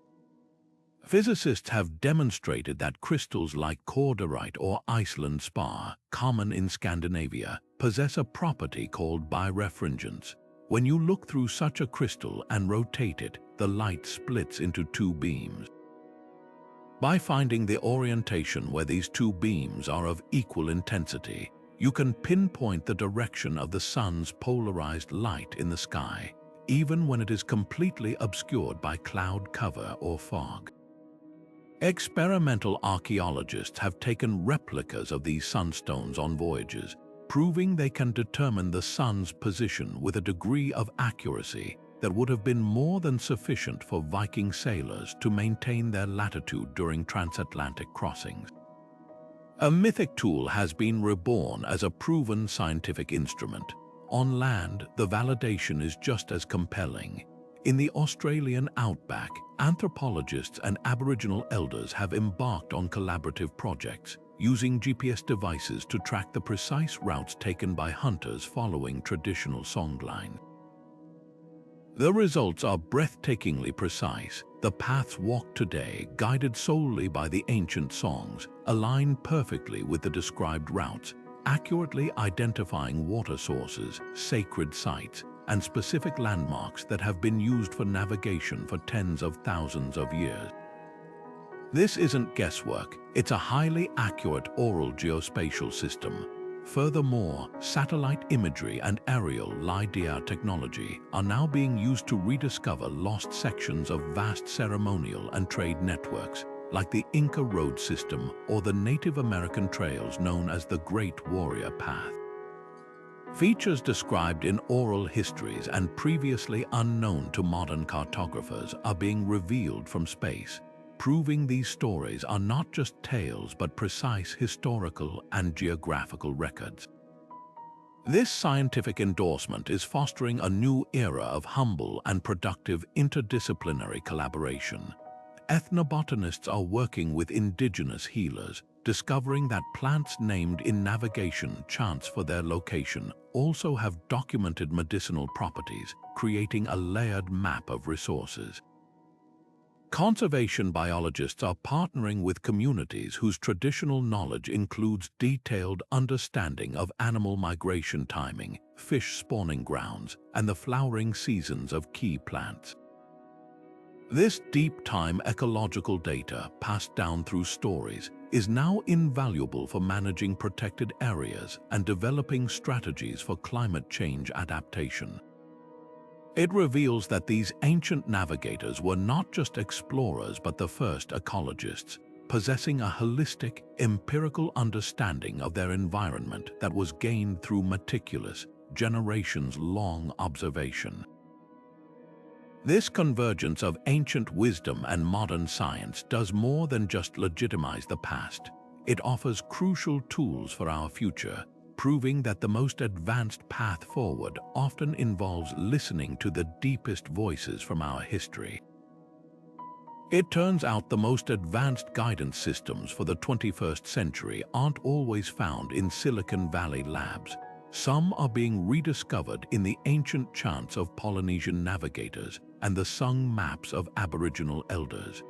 Physicists have demonstrated that crystals like cordierite or Iceland spar, common in Scandinavia, possess a property called birefringence. When you look through such a crystal and rotate it, the light splits into two beams. By finding the orientation where these two beams are of equal intensity, you can pinpoint the direction of the sun's polarized light in the sky, even when it is completely obscured by cloud cover or fog. Experimental archaeologists have taken replicas of these sunstones on voyages, proving they can determine the sun's position with a degree of accuracy that would have been more than sufficient for Viking sailors to maintain their latitude during transatlantic crossings. A mythic tool has been reborn as a proven scientific instrument. On land, the validation is just as compelling. In the Australian outback, anthropologists and Aboriginal elders have embarked on collaborative projects, using GPS devices to track the precise routes taken by hunters following traditional songlines. The results are breathtakingly precise. The paths walked today, guided solely by the ancient songs, align perfectly with the described routes, accurately identifying water sources, sacred sites, and specific landmarks that have been used for navigation for tens of thousands of years. This isn't guesswork, it's a highly accurate oral geospatial system. Furthermore, satellite imagery and aerial LiDAR technology are now being used to rediscover lost sections of vast ceremonial and trade networks, like the Inca road system or the Native American trails known as the Great Warrior Path. Features described in oral histories and previously unknown to modern cartographers are being revealed from space, proving these stories are not just tales but precise historical and geographical records. This scientific endorsement is fostering a new era of humble and productive interdisciplinary collaboration. Ethnobotanists are working with indigenous healers, discovering that plants named in navigation chants for their location also have documented medicinal properties, creating a layered map of resources. Conservation biologists are partnering with communities whose traditional knowledge includes detailed understanding of animal migration timing, fish spawning grounds, and the flowering seasons of key plants. This deep-time ecological data, passed down through stories, is now invaluable for managing protected areas and developing strategies for climate change adaptation. It reveals that these ancient navigators were not just explorers but the first ecologists, possessing a holistic, empirical understanding of their environment that was gained through meticulous, generations-long observation. This convergence of ancient wisdom and modern science does more than just legitimize the past. It offers crucial tools for our future, proving that the most advanced path forward often involves listening to the deepest voices from our history. It turns out the most advanced guidance systems for the 21st century aren't always found in Silicon Valley labs. Some are being rediscovered in the ancient chants of Polynesian navigators and the sung maps of Aboriginal elders.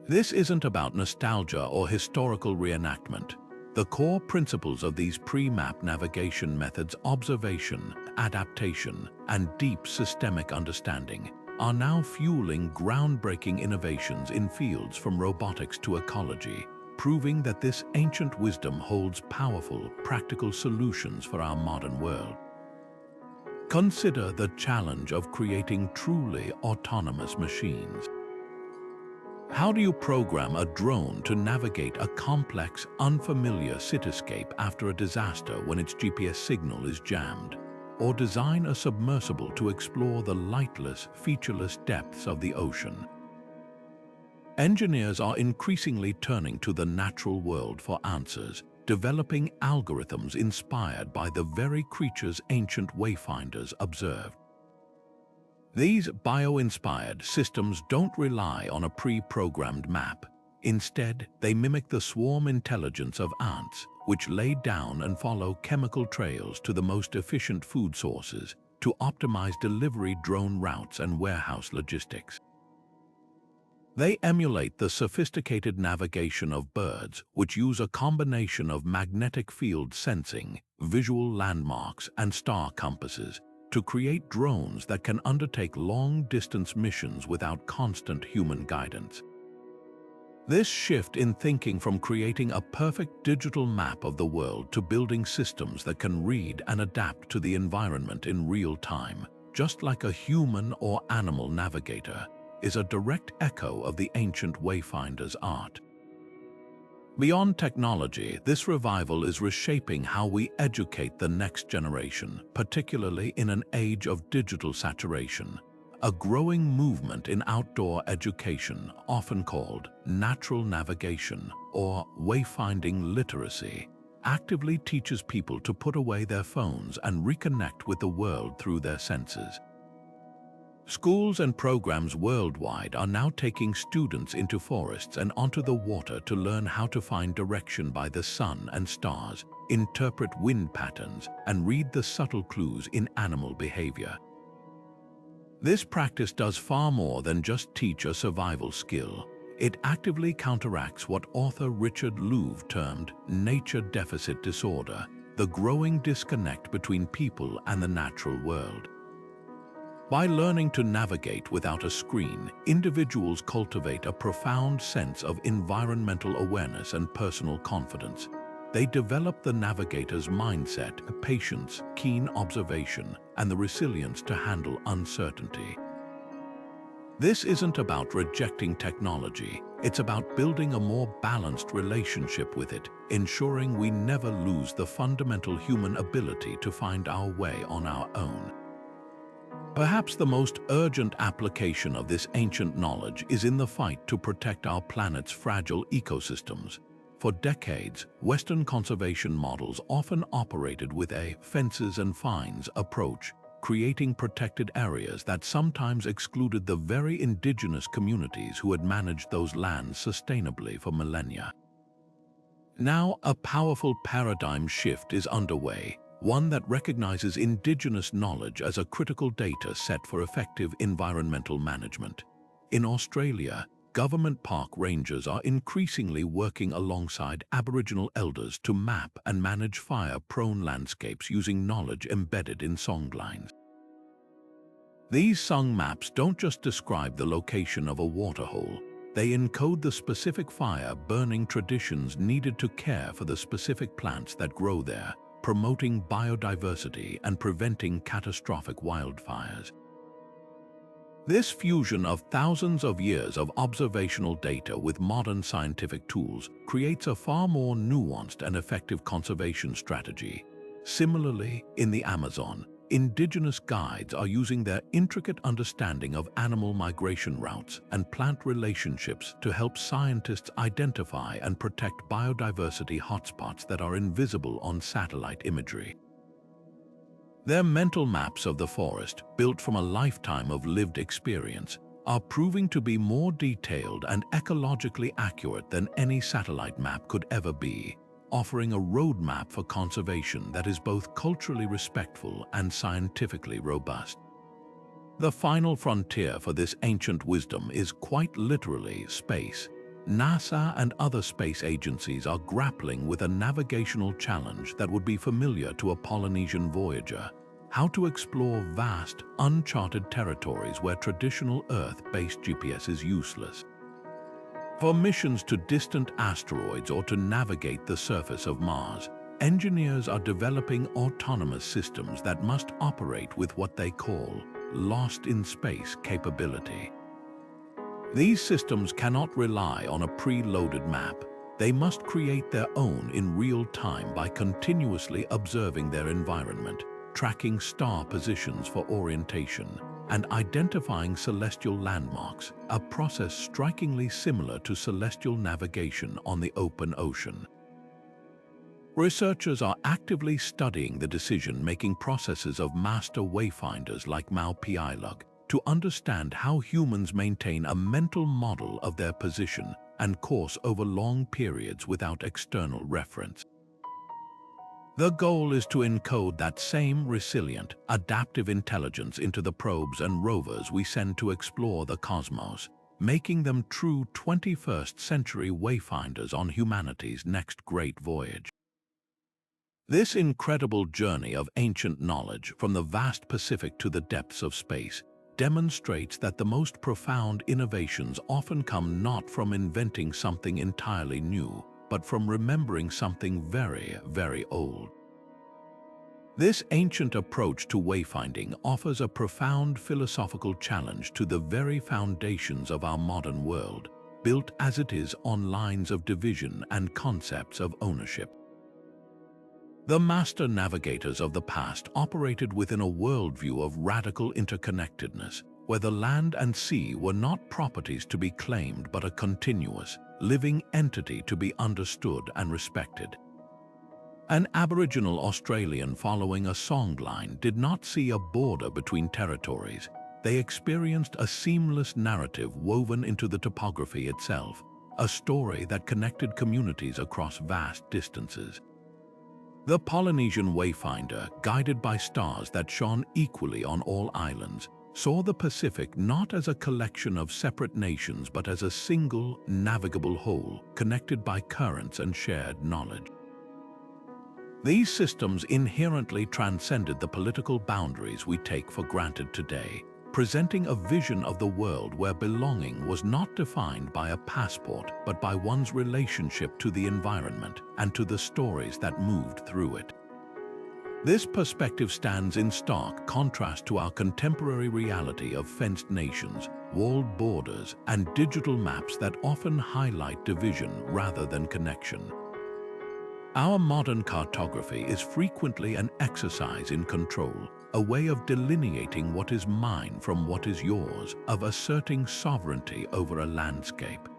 This isn't about nostalgia or historical reenactment. The core principles of these pre-map navigation methods, observation, adaptation, and deep systemic understanding, are now fueling groundbreaking innovations in fields from robotics to ecology, proving that this ancient wisdom holds powerful, practical solutions for our modern world. Consider the challenge of creating truly autonomous machines. How do you program a drone to navigate a complex, unfamiliar cityscape after a disaster when its GPS signal is jammed? Or design a submersible to explore the lightless, featureless depths of the ocean? Engineers are increasingly turning to the natural world for answers, developing algorithms inspired by the very creatures ancient wayfinders observed. These bio-inspired systems don't rely on a pre-programmed map. Instead, they mimic the swarm intelligence of ants, which lay down and follow chemical trails to the most efficient food sources to optimize delivery drone routes and warehouse logistics. They emulate the sophisticated navigation of birds, which use a combination of magnetic field sensing, visual landmarks, and star compasses to create drones that can undertake long-distance missions without constant human guidance. This shift in thinking from creating a perfect digital map of the world to building systems that can read and adapt to the environment in real time, just like a human or animal navigator, is a direct echo of the ancient wayfinders' art. Beyond technology, this revival is reshaping how we educate the next generation, particularly in an age of digital saturation. A growing movement in outdoor education, often called natural navigation or wayfinding literacy, actively teaches people to put away their phones and reconnect with the world through their senses. Schools and programs worldwide are now taking students into forests and onto the water to learn how to find direction by the sun and stars, interpret wind patterns, and read the subtle clues in animal behavior. This practice does far more than just teach a survival skill. It actively counteracts what author Richard Louv termed nature deficit disorder, the growing disconnect between people and the natural world. By learning to navigate without a screen, individuals cultivate a profound sense of environmental awareness and personal confidence. They develop the navigator's mindset, patience, keen observation, and the resilience to handle uncertainty. This isn't about rejecting technology, it's about building a more balanced relationship with it, ensuring we never lose the fundamental human ability to find our way on our own. Perhaps the most urgent application of this ancient knowledge is in the fight to protect our planet's fragile ecosystems. For decades, Western conservation models often operated with a fences and fines approach, creating protected areas that sometimes excluded the very indigenous communities who had managed those lands sustainably for millennia. Now, a powerful paradigm shift is underway, one that recognizes indigenous knowledge as a critical data set for effective environmental management. In Australia, government park rangers are increasingly working alongside Aboriginal elders to map and manage fire-prone landscapes using knowledge embedded in songlines. These song maps don't just describe the location of a waterhole, they encode the specific fire-burning traditions needed to care for the specific plants that grow there, promoting biodiversity and preventing catastrophic wildfires. This fusion of thousands of years of observational data with modern scientific tools creates a far more nuanced and effective conservation strategy. Similarly, in the Amazon, indigenous guides are using their intricate understanding of animal migration routes and plant relationships to help scientists identify and protect biodiversity hotspots that are invisible on satellite imagery. Their mental maps of the forest, built from a lifetime of lived experience, are proving to be more detailed and ecologically accurate than any satellite map could ever be, offering a roadmap for conservation that is both culturally respectful and scientifically robust. The final frontier for this ancient wisdom is quite literally space. NASA and other space agencies are grappling with a navigational challenge that would be familiar to a Polynesian voyager: how to explore vast, uncharted territories where traditional Earth-based GPS is useless. For missions to distant asteroids or to navigate the surface of Mars, engineers are developing autonomous systems that must operate with what they call lost-in-space capability. These systems cannot rely on a preloaded map. They must create their own in real time by continuously observing their environment, tracking star positions for orientation, and identifying celestial landmarks, a process strikingly similar to celestial navigation on the open ocean. Researchers are actively studying the decision-making processes of master wayfinders like Maupiailug to understand how humans maintain a mental model of their position and course over long periods without external reference. The goal is to encode that same resilient, adaptive intelligence into the probes and rovers we send to explore the cosmos, making them true 21st century wayfinders on humanity's next great voyage. This incredible journey of ancient knowledge from the vast Pacific to the depths of space demonstrates that the most profound innovations often come not from inventing something entirely new, but from remembering something very, very old. This ancient approach to wayfinding offers a profound philosophical challenge to the very foundations of our modern world, built as it is on lines of division and concepts of ownership. The master navigators of the past operated within a worldview of radical interconnectedness, where the land and sea were not properties to be claimed but a continuous, living entity to be understood and respected. An Aboriginal Australian following a songline did not see a border between territories. They experienced a seamless narrative woven into the topography itself, a story that connected communities across vast distances. The Polynesian wayfinder, guided by stars that shone equally on all islands, saw the Pacific not as a collection of separate nations but as a single, navigable whole, connected by currents and shared knowledge. These systems inherently transcended the political boundaries we take for granted today, presenting a vision of the world where belonging was not defined by a passport but by one's relationship to the environment and to the stories that moved through it. This perspective stands in stark contrast to our contemporary reality of fenced nations, walled borders, and digital maps that often highlight division rather than connection. Our modern cartography is frequently an exercise in control, a way of delineating what is mine from what is yours, of asserting sovereignty over a landscape.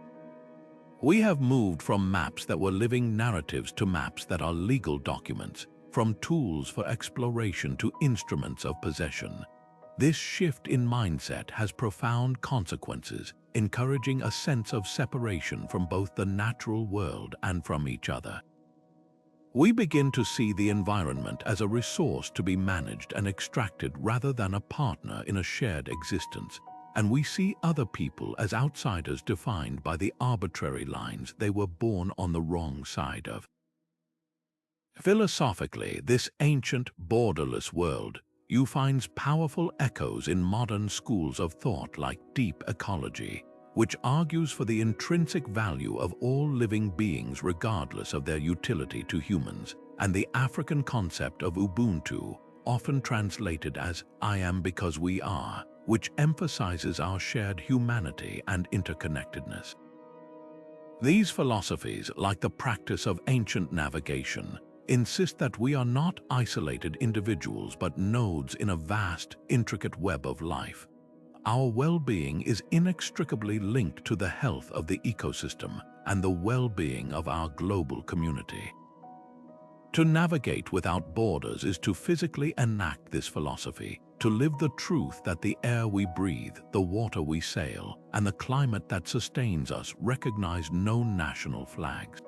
We have moved from maps that were living narratives to maps that are legal documents, from tools for exploration to instruments of possession. This shift in mindset has profound consequences, encouraging a sense of separation from both the natural world and from each other. We begin to see the environment as a resource to be managed and extracted rather than a partner in a shared existence, and we see other people as outsiders defined by the arbitrary lines they were born on the wrong side of. Philosophically, this ancient, borderless world finds powerful echoes in modern schools of thought like deep ecology, which argues for the intrinsic value of all living beings regardless of their utility to humans, and the African concept of Ubuntu, often translated as "I am because we are," which emphasizes our shared humanity and interconnectedness. These philosophies, like the practice of ancient navigation, insist that we are not isolated individuals but nodes in a vast, intricate web of life. Our well-being is inextricably linked to the health of the ecosystem and the well-being of our global community. To navigate without borders is to physically enact this philosophy, to live the truth that the air we breathe, the water we sail, and the climate that sustains us recognize no national flags.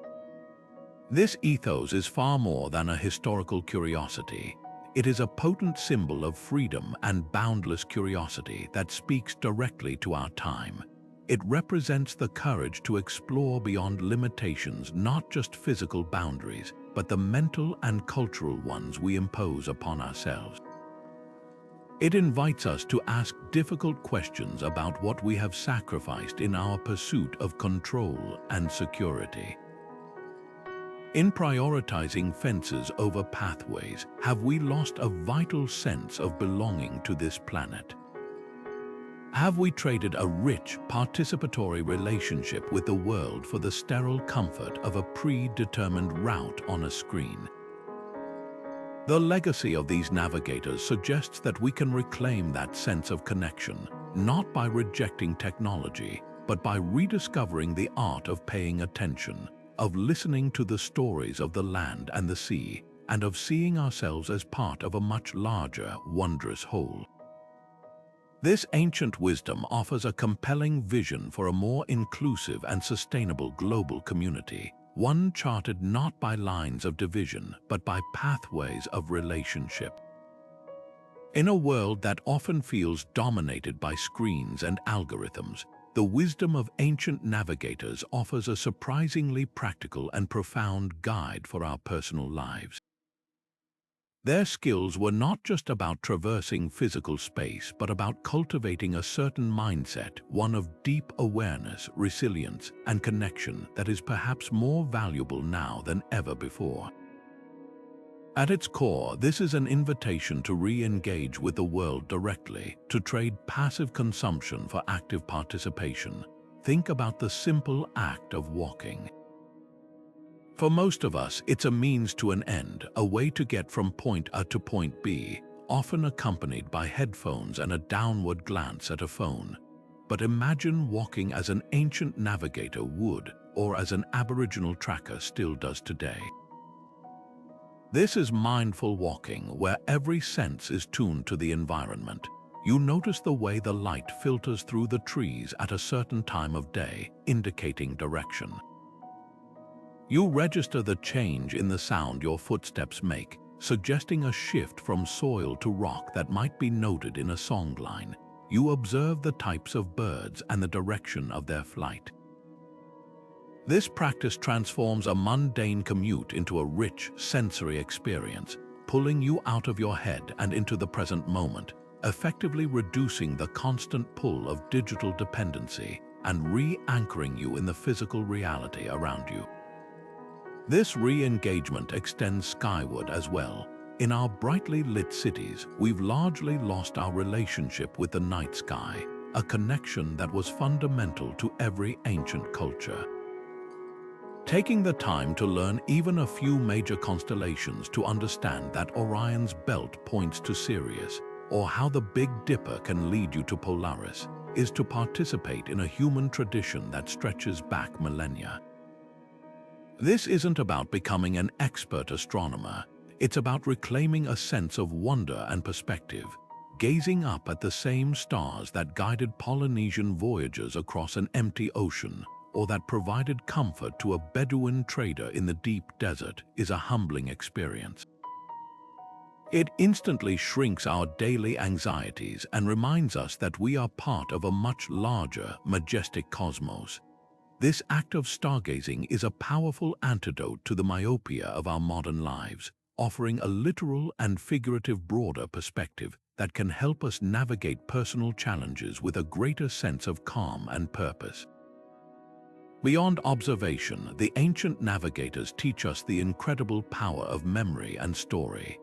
This ethos is far more than a historical curiosity. It is a potent symbol of freedom and boundless curiosity that speaks directly to our time. It represents the courage to explore beyond limitations, not just physical boundaries, but the mental and cultural ones we impose upon ourselves. It invites us to ask difficult questions about what we have sacrificed in our pursuit of control and security. In prioritizing fences over pathways, have we lost a vital sense of belonging to this planet? Have we traded a rich, participatory relationship with the world for the sterile comfort of a predetermined route on a screen? The legacy of these navigators suggests that we can reclaim that sense of connection, not by rejecting technology, but by rediscovering the art of paying attention, of listening to the stories of the land and the sea, and of seeing ourselves as part of a much larger, wondrous whole. This ancient wisdom offers a compelling vision for a more inclusive and sustainable global community, one charted not by lines of division, but by pathways of relationship. In a world that often feels dominated by screens and algorithms, the wisdom of ancient navigators offers a surprisingly practical and profound guide for our personal lives. Their skills were not just about traversing physical space, but about cultivating a certain mindset, one of deep awareness, resilience, and connection that is perhaps more valuable now than ever before. At its core, this is an invitation to re-engage with the world directly, to trade passive consumption for active participation. Think about the simple act of walking. For most of us, it's a means to an end, a way to get from point A to point B, often accompanied by headphones and a downward glance at a phone. But imagine walking as an ancient navigator would, or as an Aboriginal tracker still does today. This is mindful walking, where every sense is tuned to the environment. You notice the way the light filters through the trees at a certain time of day, indicating direction. You register the change in the sound your footsteps make, suggesting a shift from soil to rock that might be noted in a songline. You observe the types of birds and the direction of their flight. This practice transforms a mundane commute into a rich, sensory experience, pulling you out of your head and into the present moment, effectively reducing the constant pull of digital dependency and re-anchoring you in the physical reality around you. This re-engagement extends skyward as well. In our brightly lit cities, we've largely lost our relationship with the night sky, a connection that was fundamental to every ancient culture. Taking the time to learn even a few major constellations to understand that Orion's belt points to Sirius, or how the Big Dipper can lead you to Polaris, is to participate in a human tradition that stretches back millennia. This isn't about becoming an expert astronomer. It's about reclaiming a sense of wonder and perspective, gazing up at the same stars that guided Polynesian voyagers across an empty ocean, or that provided comfort to a Bedouin trader in the deep desert, is a humbling experience. It instantly shrinks our daily anxieties and reminds us that we are part of a much larger, majestic cosmos. This act of stargazing is a powerful antidote to the myopia of our modern lives, offering a literal and figurative broader perspective that can help us navigate personal challenges with a greater sense of calm and purpose. Beyond observation, the ancient navigators teach us the incredible power of memory and story.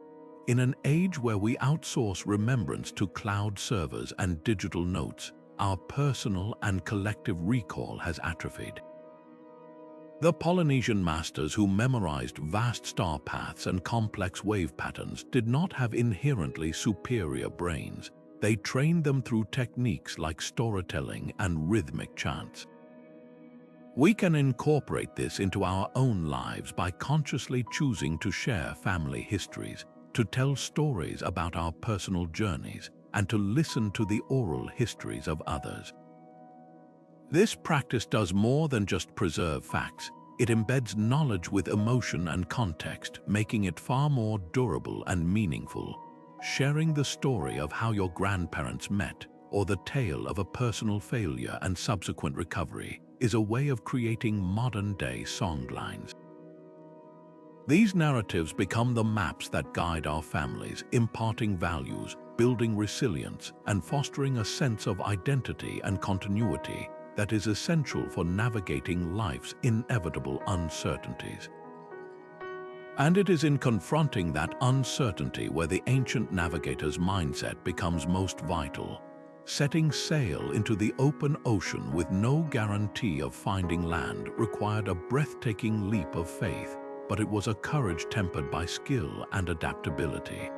In an age where we outsource remembrance to cloud servers and digital notes, our personal and collective recall has atrophied. The Polynesian masters who memorized vast star paths and complex wave patterns did not have inherently superior brains. They trained them through techniques like storytelling and rhythmic chants. We can incorporate this into our own lives by consciously choosing to share family histories, to tell stories about our personal journeys, and to listen to the oral histories of others. This practice does more than just preserve facts. It embeds knowledge with emotion and context, making it far more durable and meaningful. Sharing the story of how your grandparents met, or the tale of a personal failure and subsequent recovery, is a way of creating modern-day songlines. These narratives become the maps that guide our families, imparting values, building resilience, and fostering a sense of identity and continuity that is essential for navigating life's inevitable uncertainties. And it is in confronting that uncertainty where the ancient navigator's mindset becomes most vital. Setting sail into the open ocean with no guarantee of finding land required a breathtaking leap of faith, but it was a courage tempered by skill and adaptability.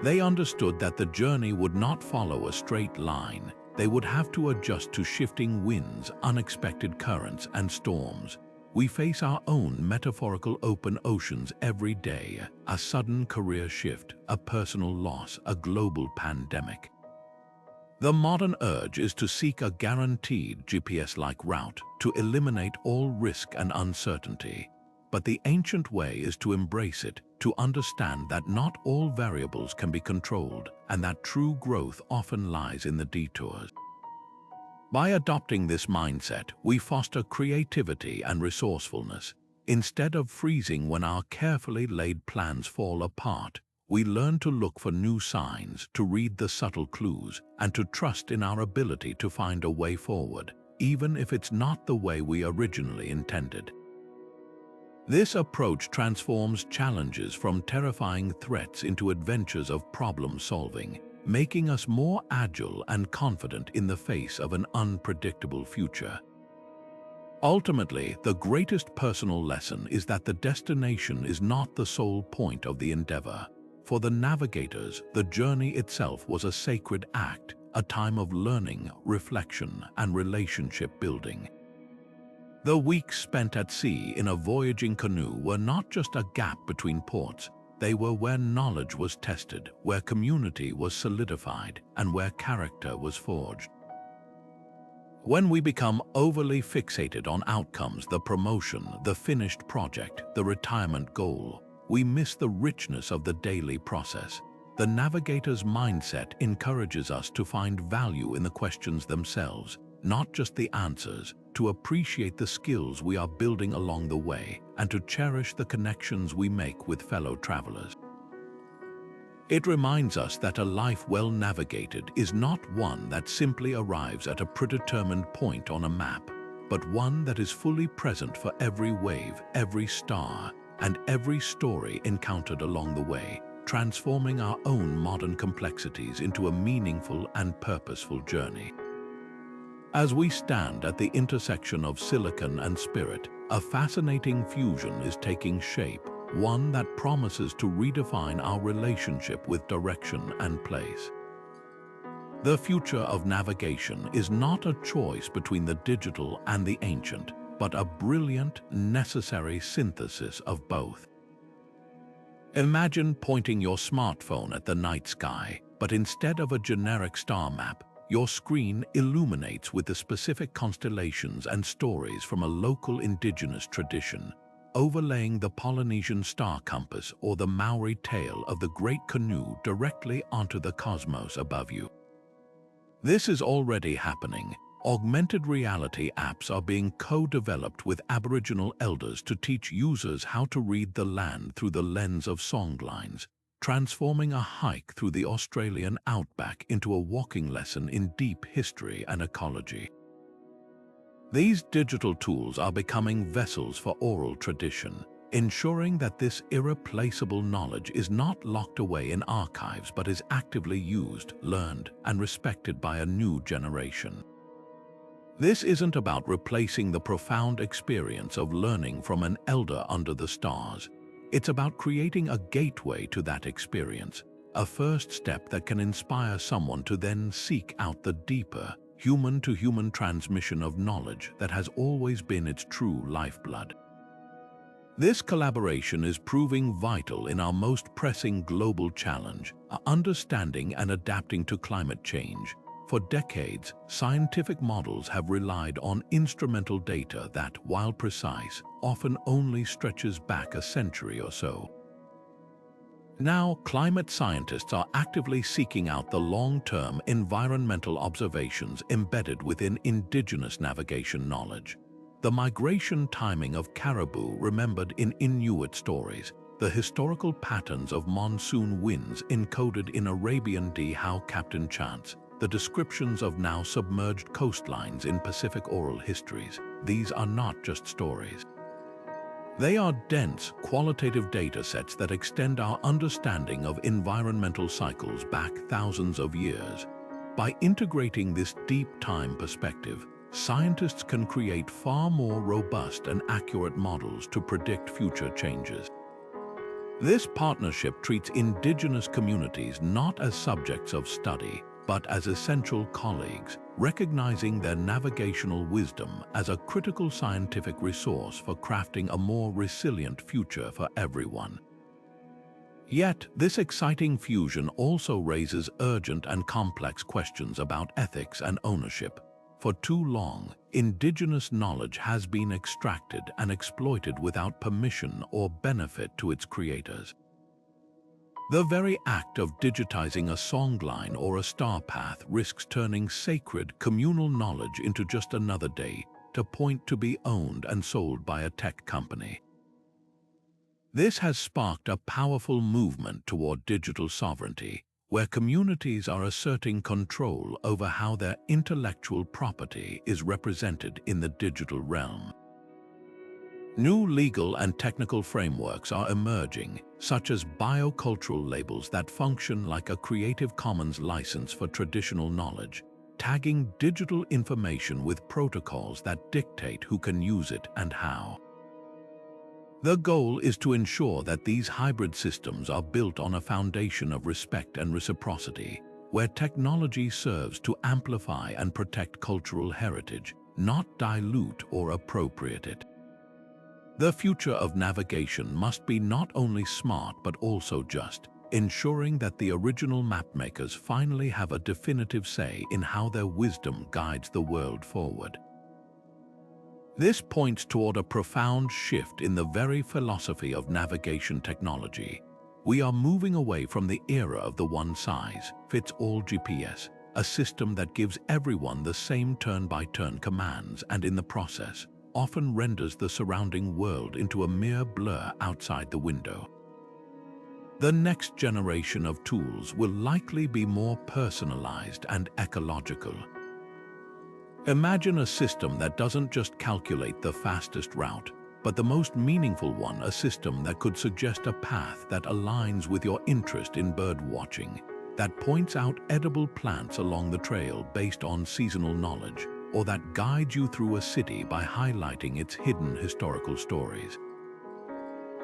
They understood that the journey would not follow a straight line. They would have to adjust to shifting winds, unexpected currents, and storms. We face our own metaphorical open oceans every day, a sudden career shift, a personal loss, a global pandemic. The modern urge is to seek a guaranteed GPS-like route, to eliminate all risk and uncertainty. But the ancient way is to embrace it, to understand that not all variables can be controlled, and that true growth often lies in the detours. By adopting this mindset, we foster creativity and resourcefulness. Instead of freezing when our carefully laid plans fall apart, we learn to look for new signs, to read the subtle clues, and to trust in our ability to find a way forward, even if it's not the way we originally intended. This approach transforms challenges from terrifying threats into adventures of problem-solving, making us more agile and confident in the face of an unpredictable future. Ultimately, the greatest personal lesson is that the destination is not the sole point of the endeavor. For the navigators, the journey itself was a sacred act, a time of learning, reflection, and relationship building. The weeks spent at sea in a voyaging canoe were not just a gap between ports. They were where knowledge was tested, where community was solidified, and where character was forged. When we become overly fixated on outcomes, the promotion, the finished project, the retirement goal, we miss the richness of the daily process. The navigator's mindset encourages us to find value in the questions themselves, not just the answers, to appreciate the skills we are building along the way, and to cherish the connections we make with fellow travelers. It reminds us that a life well navigated is not one that simply arrives at a predetermined point on a map, but one that is fully present for every wave, every star, and every story encountered along the way, transforming our own modern complexities into a meaningful and purposeful journey. As we stand at the intersection of silicon and spirit, a fascinating fusion is taking shape, one that promises to redefine our relationship with direction and place. The future of navigation is not a choice between the digital and the ancient, but a brilliant, necessary synthesis of both. Imagine pointing your smartphone at the night sky, but instead of a generic star map, your screen illuminates with the specific constellations and stories from a local indigenous tradition, overlaying the Polynesian star compass or the Maori tale of the great canoe directly onto the cosmos above you. This is already happening. Augmented reality apps are being co-developed with Aboriginal elders to teach users how to read the land through the lens of songlines, transforming a hike through the Australian outback into a walking lesson in deep history and ecology. These digital tools are becoming vessels for oral tradition, ensuring that this irreplaceable knowledge is not locked away in archives but is actively used, learned, and respected by a new generation. This isn't about replacing the profound experience of learning from an elder under the stars. It's about creating a gateway to that experience, a first step that can inspire someone to then seek out the deeper, human-to-human transmission of knowledge that has always been its true lifeblood. This collaboration is proving vital in our most pressing global challenge, understanding and adapting to climate change. For decades, scientific models have relied on instrumental data that, while precise, often only stretches back a century or so. Now, climate scientists are actively seeking out the long-term environmental observations embedded within indigenous navigation knowledge. The migration timing of caribou remembered in Inuit stories, the historical patterns of monsoon winds encoded in Arabian How Captain Chants, the descriptions of now submerged coastlines in Pacific oral histories. These are not just stories. They are dense, qualitative data sets that extend our understanding of environmental cycles back thousands of years. By integrating this deep time perspective, scientists can create far more robust and accurate models to predict future changes. This partnership treats indigenous communities not as subjects of study, but as essential colleagues, recognizing their navigational wisdom as a critical scientific resource for crafting a more resilient future for everyone. Yet, this exciting fusion also raises urgent and complex questions about ethics and ownership. For too long, indigenous knowledge has been extracted and exploited without permission or benefit to its creators. The very act of digitizing a songline or a star path risks turning sacred communal knowledge into just another data point to be owned and sold by a tech company. This has sparked a powerful movement toward digital sovereignty, where communities are asserting control over how their intellectual property is represented in the digital realm. New legal and technical frameworks are emerging, such as biocultural labels that function like a Creative Commons license for traditional knowledge, tagging digital information with protocols that dictate who can use it and how. The goal is to ensure that these hybrid systems are built on a foundation of respect and reciprocity, where technology serves to amplify and protect cultural heritage, not dilute or appropriate it. The future of navigation must be not only smart but also just, ensuring that the original mapmakers finally have a definitive say in how their wisdom guides the world forward. This points toward a profound shift in the very philosophy of navigation technology. We are moving away from the era of the one-size-fits-all GPS, a system that gives everyone the same turn-by-turn commands and in the process often renders the surrounding world into a mere blur outside the window. The next generation of tools will likely be more personalized and ecological. Imagine a system that doesn't just calculate the fastest route, but the most meaningful one, a system that could suggest a path that aligns with your interest in bird watching, that points out edible plants along the trail based on seasonal knowledge, or that guides you through a city by highlighting its hidden historical stories.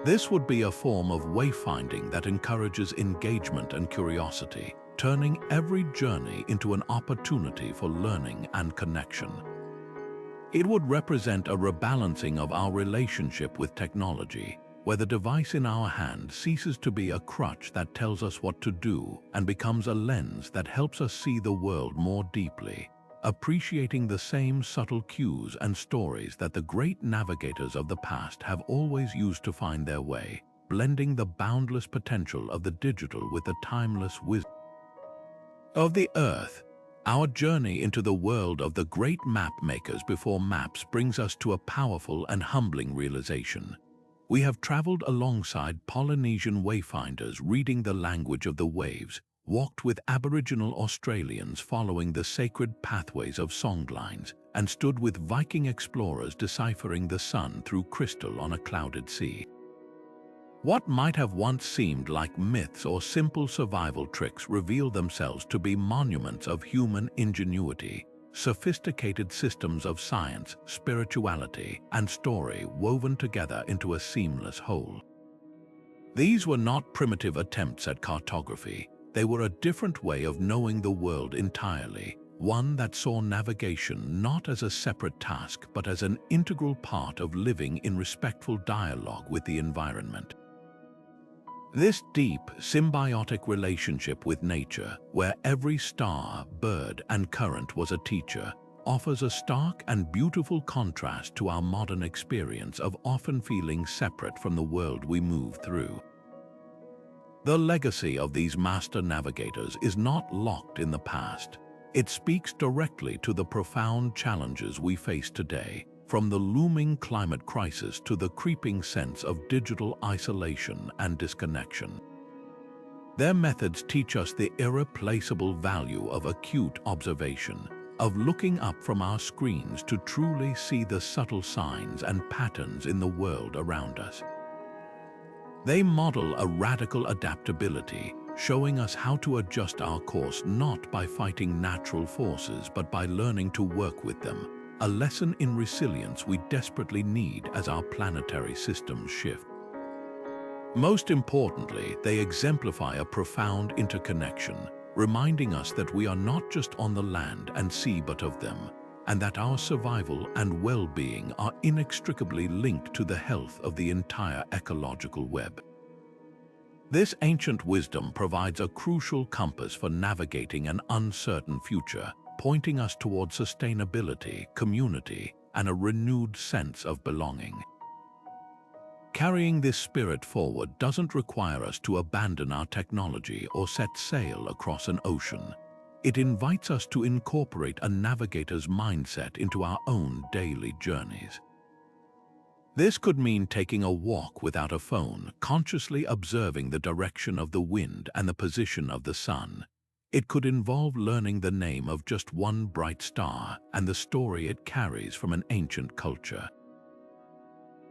This would be a form of wayfinding that encourages engagement and curiosity, turning every journey into an opportunity for learning and connection. It would represent a rebalancing of our relationship with technology, where the device in our hand ceases to be a crutch that tells us what to do and becomes a lens that helps us see the world more deeply, appreciating the same subtle cues and stories that the great navigators of the past have always used to find their way, blending the boundless potential of the digital with the timeless wisdom of the Earth. Our journey into the world of the great map makers before maps brings us to a powerful and humbling realization. We have traveled alongside Polynesian wayfinders reading the language of the waves, walked with Aboriginal Australians following the sacred pathways of songlines, and stood with Viking explorers deciphering the sun through crystal on a clouded sea. What might have once seemed like myths or simple survival tricks reveal themselves to be monuments of human ingenuity, sophisticated systems of science, spirituality, and story woven together into a seamless whole. These were not primitive attempts at cartography. They were a different way of knowing the world entirely, one that saw navigation not as a separate task but as an integral part of living in respectful dialogue with the environment. This deep, symbiotic relationship with nature, where every star, bird, and current was a teacher, offers a stark and beautiful contrast to our modern experience of often feeling separate from the world we move through. The legacy of these master navigators is not locked in the past. It speaks directly to the profound challenges we face today, from the looming climate crisis to the creeping sense of digital isolation and disconnection. Their methods teach us the irreplaceable value of acute observation, of looking up from our screens to truly see the subtle signs and patterns in the world around us. They model a radical adaptability, showing us how to adjust our course not by fighting natural forces but by learning to work with them, a lesson in resilience we desperately need as our planetary systems shift. Most importantly, they exemplify a profound interconnection, reminding us that we are not just on the land and sea but of them, and that our survival and well-being are inextricably linked to the health of the entire ecological web. This ancient wisdom provides a crucial compass for navigating an uncertain future, pointing us toward sustainability, community, and a renewed sense of belonging. Carrying this spirit forward doesn't require us to abandon our technology or set sail across an ocean. It invites us to incorporate a navigator's mindset into our own daily journeys. This could mean taking a walk without a phone, consciously observing the direction of the wind and the position of the sun. It could involve learning the name of just one bright star and the story it carries from an ancient culture.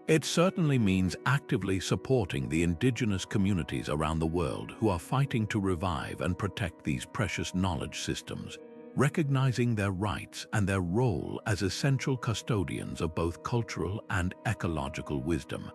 It certainly means actively supporting the indigenous communities around the world who are fighting to revive and protect these precious knowledge systems, recognizing their rights and their role as essential custodians of both cultural and ecological wisdom.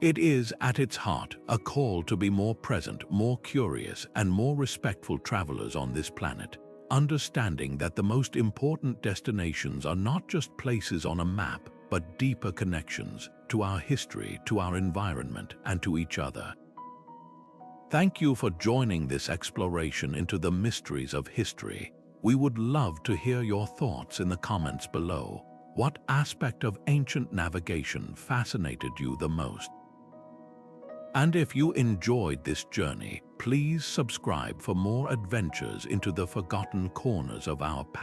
It is, at its heart, a call to be more present, more curious, and more respectful travelers on this planet, understanding that the most important destinations are not just places on a map, but deeper connections to our history, to our environment, and to each other. Thank you for joining this exploration into the mysteries of history. We would love to hear your thoughts in the comments below. What aspect of ancient navigation fascinated you the most? And if you enjoyed this journey, please subscribe for more adventures into the forgotten corners of our past.